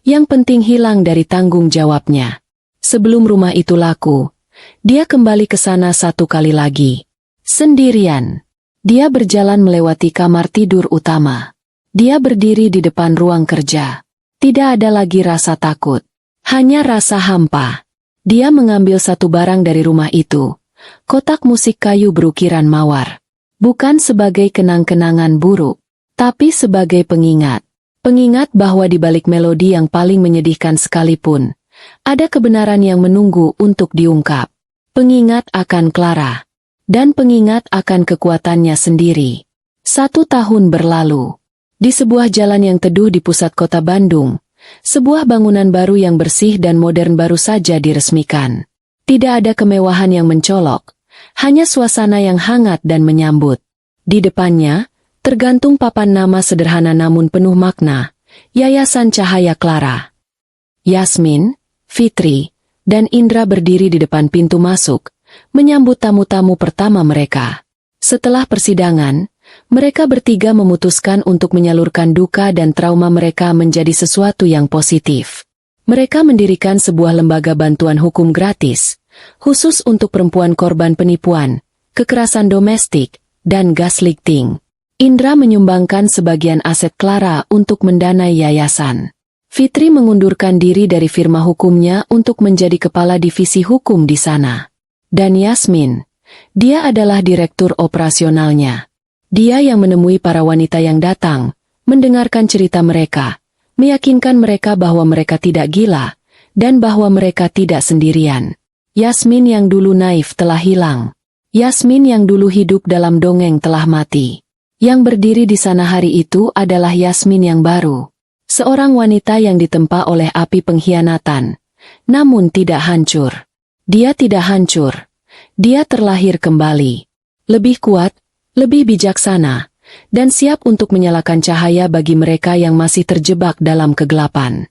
Yang penting hilang dari tanggung jawabnya. Sebelum rumah itu laku, dia kembali ke sana 1 kali lagi. Sendirian. Dia berjalan melewati kamar tidur utama. Dia berdiri di depan ruang kerja. Tidak ada lagi rasa takut. Hanya rasa hampa. Dia mengambil satu barang dari rumah itu. Kotak musik kayu berukiran mawar. Bukan sebagai kenang-kenangan buruk, tapi sebagai pengingat. Pengingat bahwa di balik melodi yang paling menyedihkan sekalipun, ada kebenaran yang menunggu untuk diungkap. Pengingat akan Clara. Dan pengingat akan kekuatannya sendiri. 1 tahun berlalu. Di sebuah jalan yang teduh di pusat kota Bandung, sebuah bangunan baru yang bersih dan modern baru saja diresmikan. Tidak ada kemewahan yang mencolok, hanya suasana yang hangat dan menyambut. Di depannya, tergantung papan nama sederhana namun penuh makna, Yayasan Cahaya Clara. Yasmin, Fitri, dan Indra berdiri di depan pintu masuk, menyambut tamu-tamu pertama mereka. Setelah persidangan, mereka bertiga memutuskan untuk menyalurkan duka dan trauma mereka menjadi sesuatu yang positif. Mereka mendirikan sebuah lembaga bantuan hukum gratis, khusus untuk perempuan korban penipuan, kekerasan domestik, dan gaslighting. Indra menyumbangkan sebagian aset Clara untuk mendanai yayasan. Fitri mengundurkan diri dari firma hukumnya untuk menjadi kepala divisi hukum di sana. Dan Yasmin, dia adalah direktur operasionalnya. Dia yang menemui para wanita yang datang, mendengarkan cerita mereka, meyakinkan mereka bahwa mereka tidak gila, dan bahwa mereka tidak sendirian. Yasmin yang dulu naif telah hilang. Yasmin yang dulu hidup dalam dongeng telah mati. Yang berdiri di sana hari itu adalah Yasmin yang baru. Seorang wanita yang ditempa oleh api pengkhianatan, namun tidak hancur. Dia tidak hancur. Dia terlahir kembali. Lebih kuat, lebih bijaksana, dan siap untuk menyalakan cahaya bagi mereka yang masih terjebak dalam kegelapan.